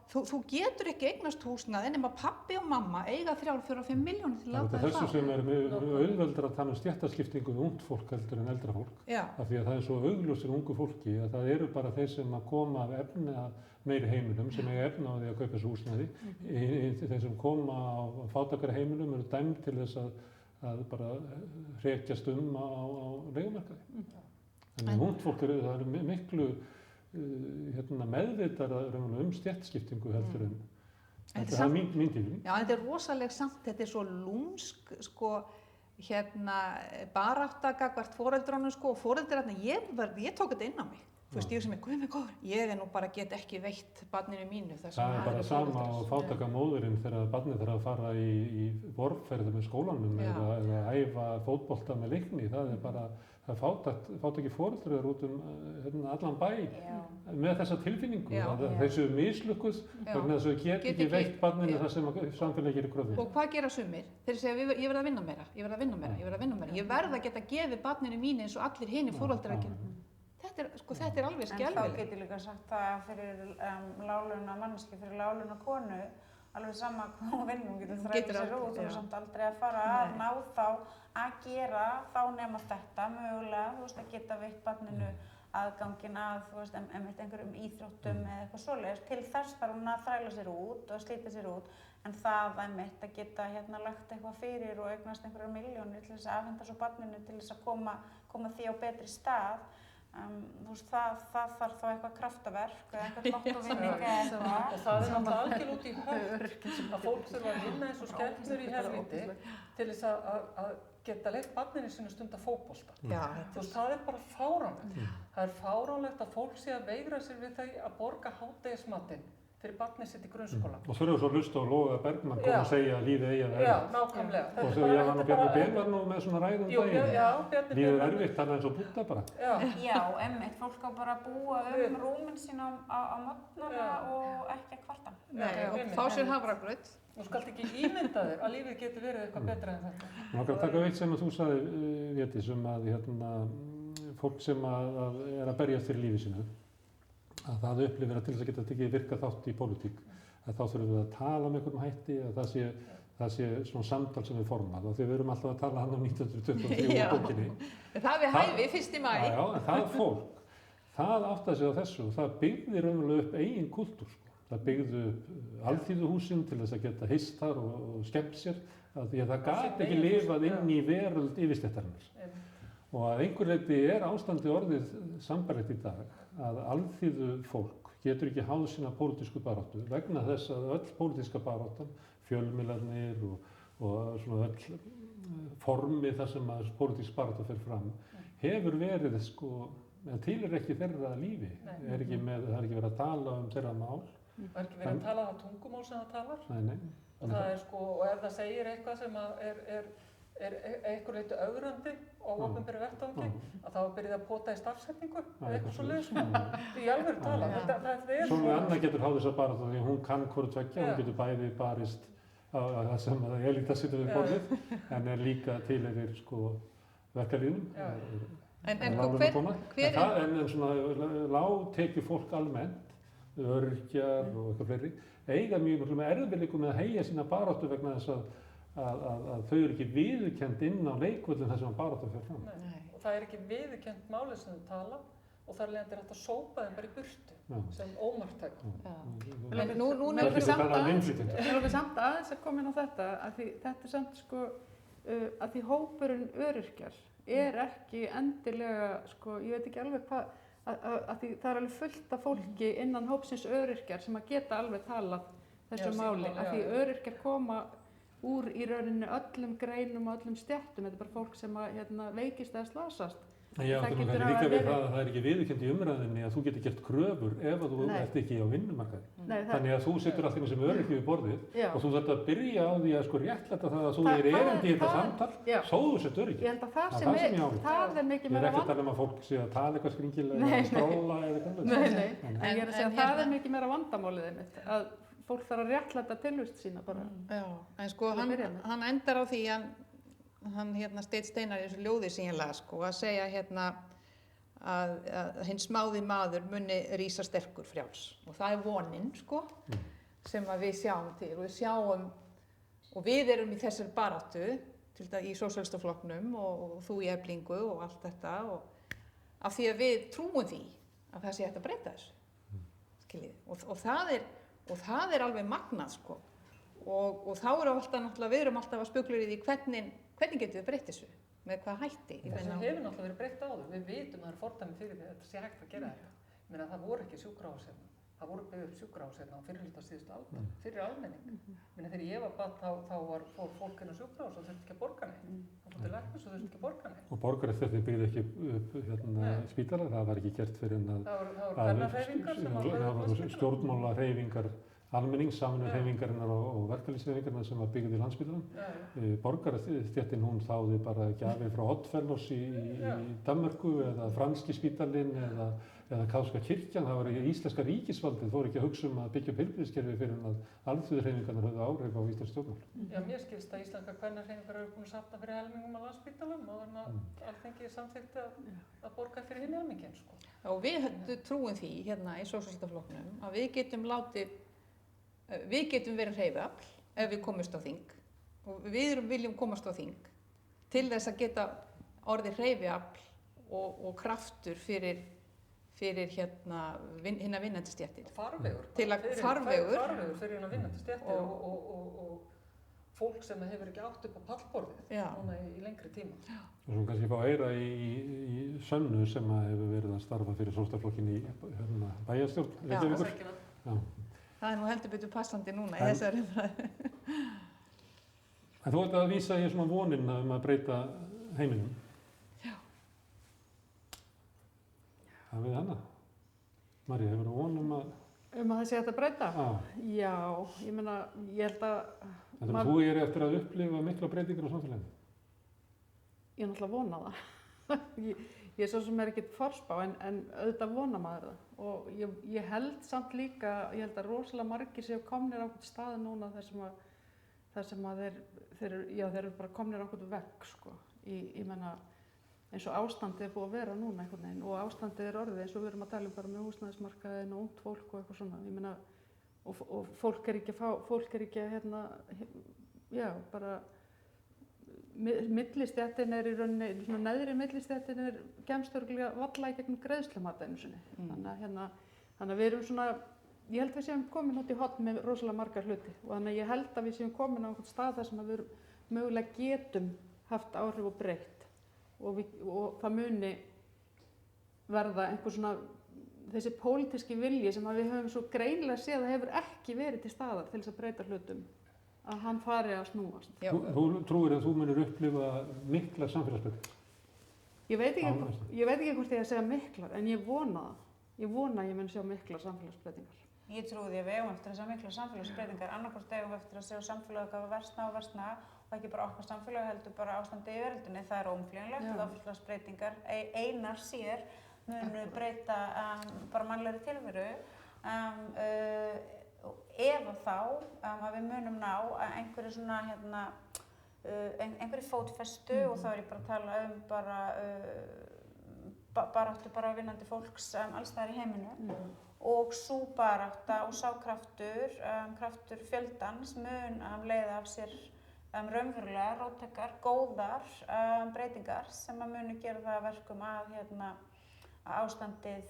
þú getur ekki eignast húsnæði nema pabbi og mamma eiga 3-4-5 milljónir til að láta þér þessu sem auðveldar að tala stéttaskiptingu við ungt fólk heldur en eldra fólk. Af því að það svo augljósir ungu fólki að það eru bara þeir sem að koma af efni að meiri heimilum sem eiga efni á því að kaupa þessu húsnæði. Þeir sem koma á fátækari heimilum eru dæmd til þess að bara hrekjast á leigumarkaði. En ungt fólk það eru miklu meðvitað stéttaskiptingu heldur en þetta er mín tilfinning. Já, þetta rosalega samt, þetta svo lúmsk barátta gagnvart foreldrunum og foreldrarnir, ég tók þetta inn á mig. Þú veist, ég sem guð mig góður, ég nú bara get ekki veitt barninu mínu. Það bara sama á fátæka móðurinn þegar barnið þarf að fara í vorferð með skólanum eða æfa fótbolta með leikni, það það er fátækir foreldrar út allan bæ Já. með þessa tilfinningu Já. að þeir séu mislukkuð vegna þess að þau get ekki veitt barninu Já. það sem samfélagi gerir kröfu. Og hvað gera sumir? Þeir segja, ég verð að vinna meira, ég verð að vinna meira, ég verð að vinna meira. Ég verð að geta gefið barninu mínu eins og allir hinir foreldrar að gera. Þetta er alveg En þá skelfilegt. getur líka sagt það fyrir láglauna manneski, fyrir láglauna konu, alveg sama hvað hún vinnur, hún getur þrætt sér út, hún er samt aldrei að fara að ná þá að gera þá nema þetta mögulega, þú veist, að geta veitt barninu aðganginn að, þú veist, einhverjum íþróttum eða eitthvað svoleiðis. Til þess þarf hún að þræla sér út og að slíta sér út, en það einmitt að geta lagt eitthvað fyrir og eignast einhverjar milljónir til þess að afhenda svo barninu til þess að koma því á betri stað. Þú veist, það þarf þá eitthvað kraftaverk eða eitthvað lottóvinning eða eitthvað. Og það er náttúrulega algjör út í höfn að fólk þurfa að vinna eins og skellur í helviti til þess að geta leitt barninu sínu stunda fótbolta. Já, Þú veist, það er bara fáránlegt. Það er fáránlegt að fólk sé að veigra sér við þau að borga hádegismatinn fyrir barnið sitt í grunnskóla. Og þurfum svo að hlusta á Loga Bergmann koma að segja að lífið eigi að Já, erfitt. nákvæmlega. Og þegar ég var nú Bjarni Ben var nú með svona ræðum Jú, já, Bjarni Ben. Lífið er erfitt, það er eins og Búdda bara. Já, einmitt, fólk á bara að búa rúmin sín á morgnana og ekki að kvarta. Nei, og fá sér hafragraut. Þú skalt ekki ímynda þér að lífið getur verið eitthvað betra en þetta. Nú okkar taka eitt sem að þú sagði, Védís, að fólk sem er að berjast fyrir lífi sínu, að það upplifir að til þess að geta tekið virka þátt í pólitík, að þá þurfum við að tala með einhverjum hætti, að það sé svona samtal sem við formað. Og því við erum alltaf að tala hann um 1923 í bókinni. Það við hæfi 1. maí. Já, en það fólk, það áttaði sig á þessu og það byggði raunverulega upp eigin kúltúr. Það byggði upp alþýðuhúsin til þess að geta hist þar og skemmt sér, því að það gat ekki lifað inn í veröld yfirstéttarinnar. Og að einhver leyti ástandi orðið sambærilegt í dag að alþýðu fólk getur ekki háð sína pólitísku baráttu vegna þess að öll pólitíska baráttan, fjölmiðlarnir og svona öll formi þar sem að pólitísk barátta fer fram, hefur verið en til ekki þeirra lífi. Það er ekki verið að tala um þeirra mál. Það er ekki verið að tala það tungumál sem það talar. Nei. Og það er og ef það segir eitthvað sem er einhver leyti ögrandi á opinberu vettvangi, að þá byrjið að pota í stafsetningu eða eitthvað svoleiðis. Því í alvöru tala. Sólveig Anna getur háð þessa baráttu því hún kann hvoru tveggja, hún getur bæði barist á það sem að elita situr við borðið, en er líka tilheyrir verkalýðnum. En svona lágtekju fólk almennt, öryrkjar og eitthvað fleiri, eiga mjög með erfiðleikum með að heyja sína baráttu vegna þess að þau eru ekki viðurkennd inn á leikvöllum þar sem baráttan fer fram. Og það er ekki viðurkennt málið sem þau tala og þar leðandi hægt að sópa þeim bara í burtu sem ómarktæk. En nú erum við samt aðeins að koma inn á þetta, að því þetta er samt að því hópurinn öryrkjar er ekki endilega, ég veit ekki alveg hvað, að því það er alveg fullt af fólki innan hópsins öryrkjar sem að geta alveg talað þessu máli, að því öryrkjar koma úr í rauninni öllum greinum og öllum stéttum, þetta er bara fólk sem veikist eða slasast. Já, það getur líka við það að það er ekki viðurkennt í umræðinni að þú getur gert kröfur ef að þú ert ekki á vinnumarkaði. Þannig að þú setur allt sem öryrki við borðið og þú þarft að byrja á því að réttlæta það að þú er erindi í þetta samtal, svo þú sett öryrki. Ég held að það er mikið meira vandamál. Ég er ekki að tala um að fólk sé að tala eitthvað skringilega eða skróla eða eitthvað. Nei, en ég er að segja að það er mikið meira vandamálið einmitt, að fólk þarf að réttlæta tilvist sína bara. Já, en hann endar á því hann Steinn Steinarr í þessu ljóði sem ég las að segja að hinn smáði maður muni rísa sterkur frjáls og það er vonin sem að við sjáum til og við sjáum og við erum í þessari baráttu til þetta í sósíalistaflokknum og þú í Eflingu og allt þetta og af því að við trúum því að það sé hægt að breyta þessu skiljið og það er alveg magnað og þá erum við alltaf að spugla í því hvernig getum við breytt þessu, með hvað hætti? Þessu hefur náttúrulega verið breytt áður, við vitum að það er fordæmi fyrir því að þetta sé hægt að gera þetta. Ég meina það voru ekki sjúkrahús hérna, það voru byggð upp sjúkrahús hérna á fyrirhluta síðustu aldar, fyrir almenning. Ég meina þegar ég var barn þá fór fólk inn á sjúkrahús og þurfti ekki að borga neitt. Það fór til læknis og þurfti ekki að borga neitt. Og borgarastéttin byggði ekki upp spítala, það var ekki gert fyrir það voru kvennahreyfingar stjórnmálahreyfingar almenningssamvinnuhreyfingarinnar og verkalýðshreyfingarinnar sem var byggð í Landspítalanum. Já, já. Borgarastéttin hún þáði bara gjafir frá Oddfellows í Danmörku eða franski spítalinn eða katólska kirkjan. Það var íslenska ríkisvaldið fór ekki að hugsa að byggja upp heilbrigðiskerfi fyrir að alþjóðahreyfingarnar höfðu áhrif á íslensk stjórnmál. Já, mér skilst að íslenska kvennahreyfingar eru búin að safna fyrir helmingum á Landspítalanum og þannig að Alþingi samþykkti að borga fyrir hinn helminginn, sko. Og við trúum því hérna í Sósíalistaflokknum að við getum verið hreyfiafl ef við komumst á þing og við viljum komast á þing til þess að geta orðið hreyfiafl og kraftur fyrir hinna vinnandi stéttir. Farvegur. Farvegur fyrir hinna vinnandi stéttir og fólk sem hefur ekki átt upp á pallborðið núna í lengri tíma. Og svo kannski fá að heyra í Sönnu sem hefur verið að starfa fyrir Sósíalistaflokkinn í bæjarstjórn Reykjavíkur. Já. Það er nú heldur betur passandi núna í þessari umræðu. En þú ert að vísa í svona vonina að breyta heiminum. Já. Það við hana. María, hefur þú von að... Það sé hægt að breyta? Já, ég meina, ég held að... Þannig að þú eftir að upplifa mikla breytingar á samfélaginu? Ég náttúrulega vona það. Ég svo sem ekkert forspá en auðvitað vona maður það. Og ég held samt líka, ég held að rosalega margir séu komnir á einhvern stað núna þar sem að þeir eru bara komnir á einhvern vegg, sko. Ég meina, eins og ástandið er búið að vera núna einhvern veginn og ástandið er orðið eins og við erum að tala bara með húsnæðismarkaðinn og ungt fólk og eitthvað svona. Ég meina, og fólk er ekki að bara millistéttin er í rauninni, svona neðri millistéttin er gemst örugglega varla í gegnum greiðslumat einu sinni. Þannig að við erum svona, ég held að við séum komin út í horn með rosalega marga hluti og þannig að ég held að við séum komin á einhvern stað þar sem að við mögulega getum haft áhrif og breytt og það muni verða einhver svona þessi pólitíski vilji sem að við höfum svo greinilega séð að hefur ekki verið til staðar til þess að breyta hlutum, að hann fari að snúast. Þú trúir að þú munir upplifa mikla samfélagsbreytingar? Ég veit ekki hvort ég að segja miklar, en ég vona það. Ég vona að ég mun sjá miklar samfélagsbreytingar. Ég trúi því að við eigum eftir að sjá miklar samfélagsbreytingar, annarkvort eigum við eftir að sjá samfélagið að versna og ekki bara okkar samfélagi heldur bara ástandið í veröldinni. Það er óumflýjanlegt og samfélagsbreytingar einar sér munu breyta bara mannlegri tilveru. Ef og þá að við munum ná einhverju svona einhverju fótfestu og þá er ég bara að tala baráttu bara vinnandi fólks alls staðar í heiminum og sú barátta og sá kraftur fjöldans mun leiða af sér raunverulega róttækar, góðar breytingar sem að munu gera það að verkum að ástandið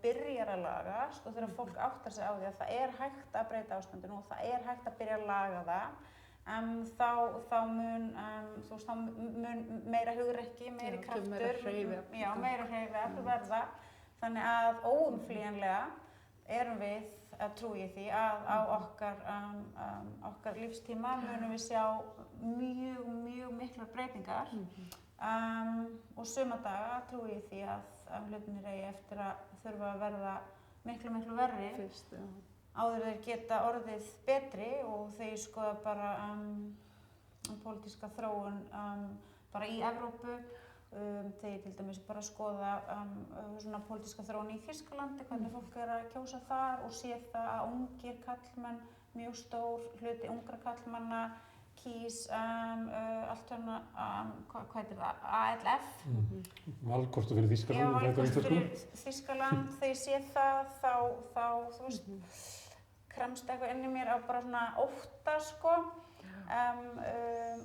byrjar að lagast og þegar fólk áttar sig á því að það er hægt að breyta ástandinu og það er hægt að byrja að laga það, þá mun meira hugrekki, meiri kraftur, meira hreyfiafl verða. Þannig að óumflýjanlega erum við að trúi því að á okkar lífstíma munum við sjá mjög miklar breytingar og suma daga trúi ég því að hlutinir eigi eftir að þurfa að verða miklu verri áður þeir geta orðið betri og þeir skoða bara pólitíska þróun bara í Evrópu þeir til dæmis bara skoða svona pólitíska þróun í Þýskalandi, hvernig fólk er að kjósa þar og sé það að ungir karlmenn, mjög stór hluti ungra karlmanna kýs allt hérna, hvað heitir það, ALF? Valkostur fyrir Þýskaland. Já, valkostur fyrir Þýskaland. Þegar ég sé það, þá þú veist, kremst eitthvað inn í mér á bara svona ótta, sko.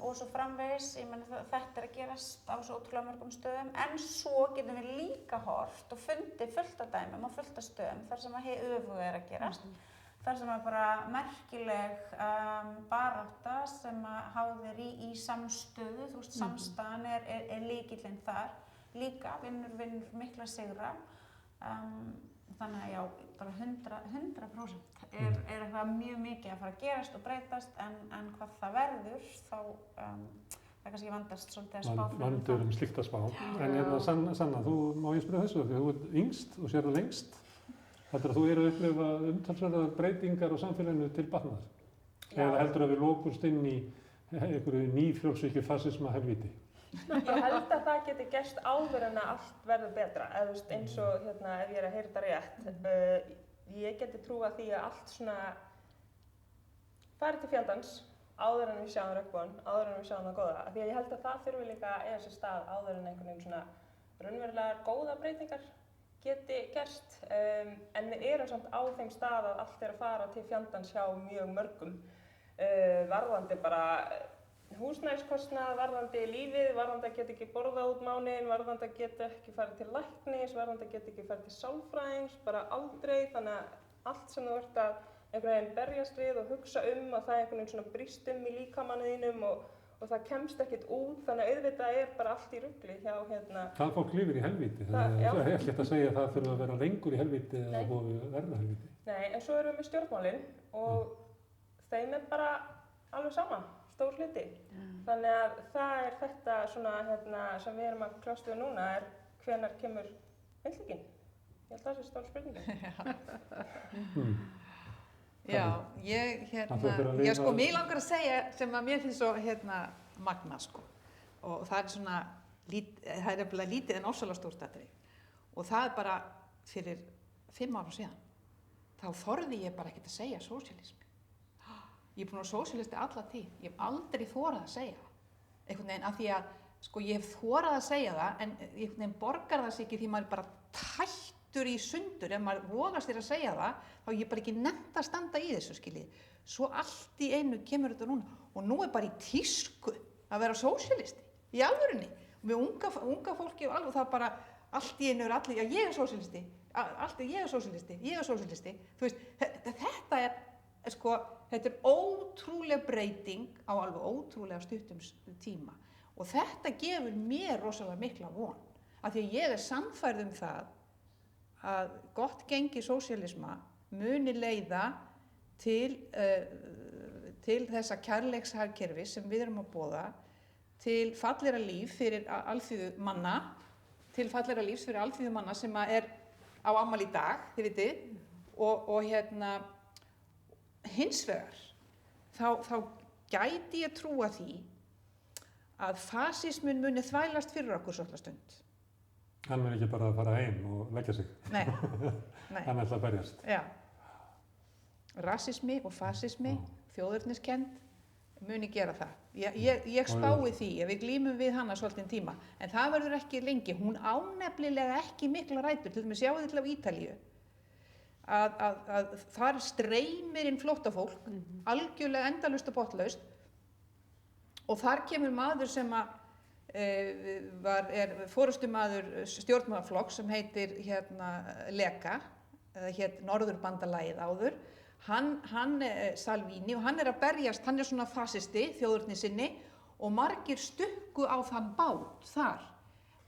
Og svo framvegis, ég meina þetta er að gerast á svo ótrúlega mörgum stöðum, en svo getum við líka horft og fundið fullt af dæmum og fullt af stöðum þar sem að hið öfuga er að gerast. Þar sem að bara merkileg barátta sem að háðir í samstöðu, þú veist, samstaðan er lykillinn þar. Líka vinnur mikla sigra. Þannig að já, bara 100% er eitthvað mjög mikið að fara að gerast og breytast, en hvað það verður, þá það kannski vandast svolítið að spá fyrir það. Vandur slíkt að spá. En Sanna, þú má ég spyrja þessu, því þú ert yngst og sér það lengst. Heldur þú að upplifa umtalsverðar breytingar á samfélaginu til batnaðar? Eða heldur að við lókumst inn í einhverju nýfrjálsvíkju fasisma helvíti? Ég held að það geti gerst áður en að allt verður betra, eins og ef ég er að heyra þetta rétt. Ég geti trúa því að allt svona fari til fjandans áður en við sjáum regnbogann, áður en við sjáum það góða. Því að ég held að það þurfi líka að eiga sér stað áður en einhvern veginn svona raunverulegar góða breytingar geti gerst. En við erum samt á þeim stað að allt er að fara til fjandans hjá mjög mörgum. Varðandi bara húsnæðiskostnað, varðandi lífið, varðandi að geta ekki borðað út mánuðinn, varðandi að geta ekki farið til læknis, varðandi að geta ekki farið til sálfræðings, bara aldrei. Þannig að allt sem þú ert að einhvern veginn berjast við og hugsa að það einhvern veginn svona brýst í líkamanum þínum og það kemst ekkert út, þannig að auðvitað er bara allt í rugli hjá Það fólk lifir í helvíti, það er ekkert að segja að það þurfa að vera lengur í helvíti eða búið verða helvíti. Nei, en svo erum við með stjórnmálin og þeim er bara alveg sama, stór hluti. Þannig að það er þetta svona sem við erum að kljást við núna hvenær kemur myndlíkin. Ég held að það sé stór spurning. Já, mér langar að segja sem að mér finnst svo magna og það er svona, það er nefnilega lítið en ofsalega stórt atriði og það er bara fyrir 5 árum síðan, þá þorði ég bara ekkert að segja sósíalismi. Ég er búin að vera sósíalisti alla tíð, ég hef aldrei þorað að segja það, einhvern veginn af því að ég hef þorað að segja það en einhvern veginn borgar það sig ekki því maður er bara tættur í sundur, ef maður vogast þér að segja það, þá ég bara ekki nefnt að standa í þessu, skiljið. Svo allt í einu kemur þetta núna og nú er bara í tísku að vera sósíalisti, í alvörunni. Og með unga fólki og alveg það bara allt í einu allir, já ég er sósíalisti, ég er sósíalisti. Þú veist, þetta er ótrúleg breyting á alveg ótrúlega stuttum tíma og þetta gefur mér rosalega mikla von, af því að ég er sannfærð það að gott gengi sósíalisma muni leiða til þessa kærleikshagkerfi sem við erum að boða, til fallegra líf fyrir alþýðu manna, sem er á afmæli í dag, þið vitið, og hins vegar, þá gæti ég trúa því að fasismin muni þvælast fyrir okkur svolítið stund. Hann mun ekki bara að fara heim og leggja sig. Nei. Hann ætla að berjast. Já. Rasismi og fasismi, þjóðerniskennd, muni gera það. Ég spái því að við glímum við hana svolítinn tíma, en það verður ekki lengi. Hún á nefnilega ekki mikla rætur, til dæmis sjáðu til af Ítalíu, að þar streymir inn flóttafólk, algjörlega endalaust og botnlaust, og þar kemur maður sem er forystumaður stjórnmálaflokks sem heitir Lega, eða hét Norðurbandalagið áður. Hann Salvini, og hann er að berjast, hann er svona fasisti, þjóðernissinni, og margir stukku á þann bát þar.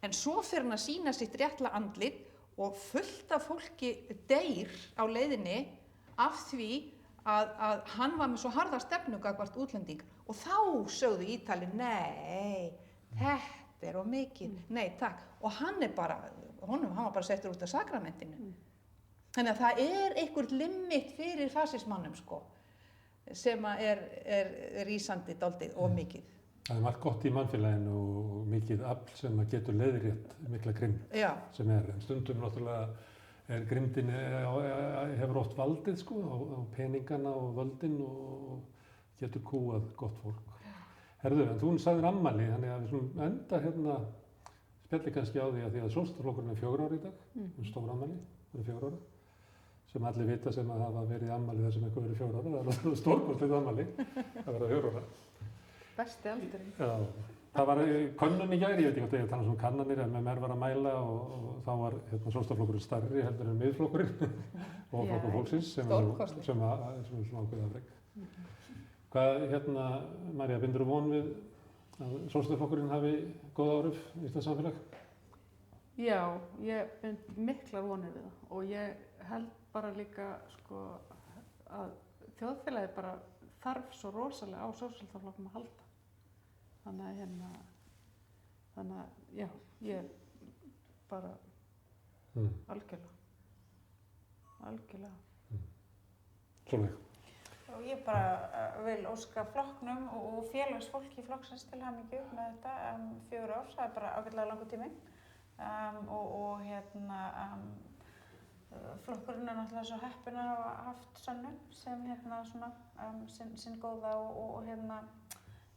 En svo fer hann að sýna sitt réttla andlit og fullt af fólki deyr á leiðinni af því að hann var með svo harða stefnu gagnvart útlendingar. Og þá sögðu Ítalinn, nei, þetta er of mikið, nei takk. Og hann var bara settur út af sakramentinu. Þannig að það er einhvert limit fyrir fasismannum sem er rísandi dálítið og mikið. Það er margt gott í mannfélaginu og mikið afl sem getur leiðrétt mikla grimmd sem er. En stundum náttúrulega grimmdin hefur oft valdið á peningana og völdin og getur kúað gott fólk. Herðu, en þú sagðir afmæli, þannig að við svona enda spjalli kannski á því að sósíalistaflokkurinn er 4 ára í dag, stór afmæli, það er 4 ára. Sem allir vita sem að hafa verið afmæli þar sem eitthvað verið 4 ára, það er stórkostlegt afmæli að vera 4 ára. Besti aldurinn. Já, það var könnun í gær, ég veit ekki hvort ég tala um kannanir, en með mér var að mæla og þá var sósíalistaflokkurinn stærri heldur en Miðflokkurinn og Flokkur fólksins sem er svona ákveðið afrek. Hvað, María, bindur þú von við að sósíalistaflokkurinn hafi góð áhrif í Íslands samfélag? Já, ég bind miklar vonir við það og ég held bara líka að þjóðfélagið bara þarf svo rosalega á sósíalistaflokknum að halda. Þannig að já, ég bara algjörlega. algjörlega. Sólveig. Og ég bara vil óska flokknum og félagsfólki flokksins til hamingju með þetta 4 ár, það er bara ágætlega langur tími. Og flokkurinn er náttúrulega svo heppinn að hafa haft Sönnu sem svona sinn góða og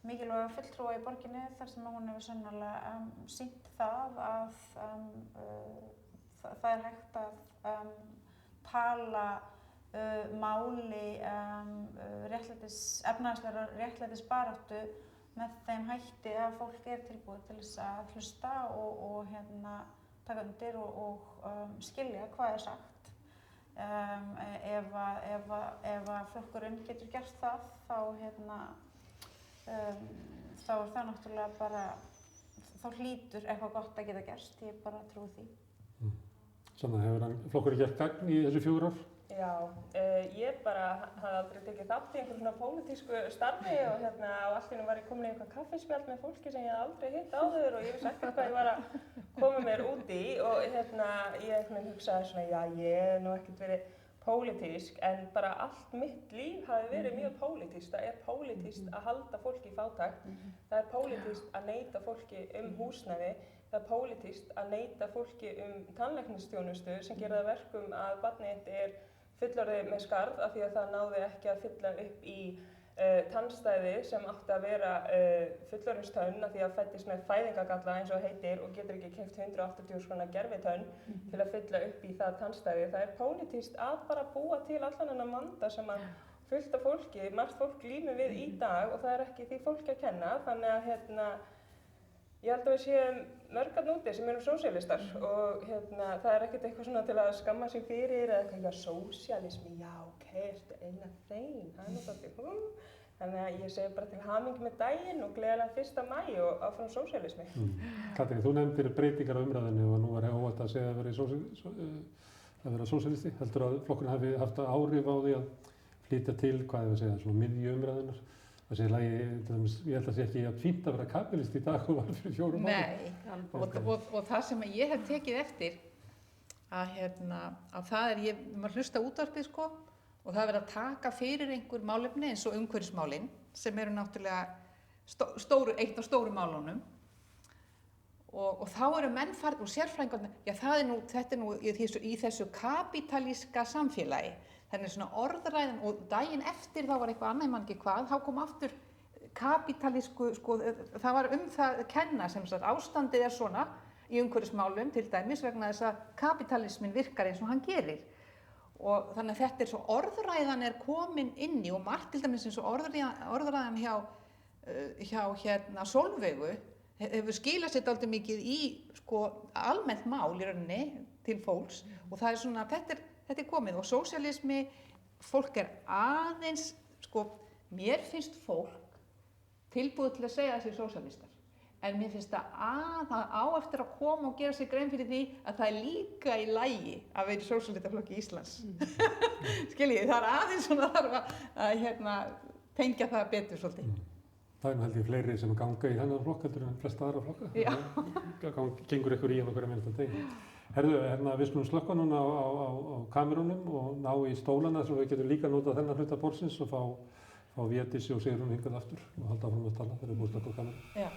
mikilvæga fulltrúa í borginni þar sem hún hefur sannarlega sýnt það að það er hægt að tala máli efnahagslegrar réttlætisbaráttu með þeim hætti að fólk er tilbúið til þess að hlusta og taka undir og skilja hvað er sagt. Ef að flokkurinn getur gert það, þá er það náttúrulega bara, þá hlýtur eitthvað gott að geta gerst, ég bara trúi því. Sanna, hefur flokkurinn gert gagn í þessu 4 ár? Já, ég bara hafði aldrei tekið þátt í einhverjum svona pólitísku starfi og allt í einu var ég komin í eitthvað kaffispjall með fólki sem ég hafði aldrei hitt áður og ég vissi ekkert hvað ég var að koma mér út í og ég hugsaði svona, já, ég hef nú ekkert verið pólitísk en bara allt mitt líf hafi verið mjög pólitískt. Það er pólitískt að halda fólki í fátækt, það er pólitískt að neita fólki húsnæði, það er pólitískt að neita fólki tannlæknisþjónustu sem gera það verkum að barnið þitt fullorðið með skarð af því að það náði ekki að fylla upp í tannstæði sem átti að vera fullorðinstönn af því að fæddist með fæðingagalla eins og heitir og getur ekki keypt 180.000 króna gervitönn til að fylla upp í það tannstæði. Það er pólitískt að bara búa til allan þennan vanda sem að fullt af fólki, margt fólk glímir við í dag og það er ekki því fólki að kenna. Þannig að ég held að við séum mörg úti sem eru sósíalistar og það er ekkert eitthvað svona til að skamma sig fyrir eða eitthvað sósíalismi, já ok, ertu einn af þeim, það er nú svolítið. Þannig að ég segi bara til hamingju með daginn og gleðilegan 1. maí og áfram sósíalismi. Katrín, þú nefndir breytingar á umræðinu og nú var óvænt að segja að vera sósíalisti. Heldur að flokkurinn hafi haft áhrif á því að flytja til, hvað ég var að segja, svona miðju umræðunar? Þessi lagi, ég held að það sé ekki að fínt að vera kapitalisti í dag og var fyrir 4 árum. Nei, og það sem ég hef tekið eftir að það er, maður hlusta útvarpið sko og það er verið að taka fyrir einhver málefni eins og umhverfismálin sem eru náttúrulega eitt af stóru málunum og þá eru menn farið og sérfræðingarnir, já þetta er nú í þessu kapítalíska samfélagi. Þannig svona orðræðan og daginn eftir þá var eitthvað annað, ég man ekki hvað, þá kom aftur kapítalísku, sko, það var það að kenna sem sagt ástandið er svona í umhverfismálum til dæmis vegna þess að kapítalismin virkar eins og hann gerir. Og þannig að þetta er svo orðræðan er komin inn í og margt til dæmis eins og orðræðan hjá Sólveigu hefur skilað sér dálítið mikið í sko almennt mál í rauninni til fólks og það er svona, þetta er komið og sósíalismi, fólk er aðeins, sko, mér finnst fólk tilbúið til að segja þessi sósíalistar. En mér finnst það á eftir að koma og gera sér grein fyrir því að það er líka í lagi að vera í sósíalistaflokki Íslands. Skiljið, það er aðeins svona þarf að tengja það betur svolítið. Það er nú held ég fleiri sem ganga í þennan flokk heldur en flesta aðra flokka. Já. Gengur ykkur í hann okkur að minnast að degi. Herðu, við skulum slökkva núna á kamerunum og ná í stólana svo við getum líka notað þennan hluta borðsins og fá Védísi og Sigrúnu hingað aftur og halda áfram að tala þegar við búum slökkva á kamerun. Já.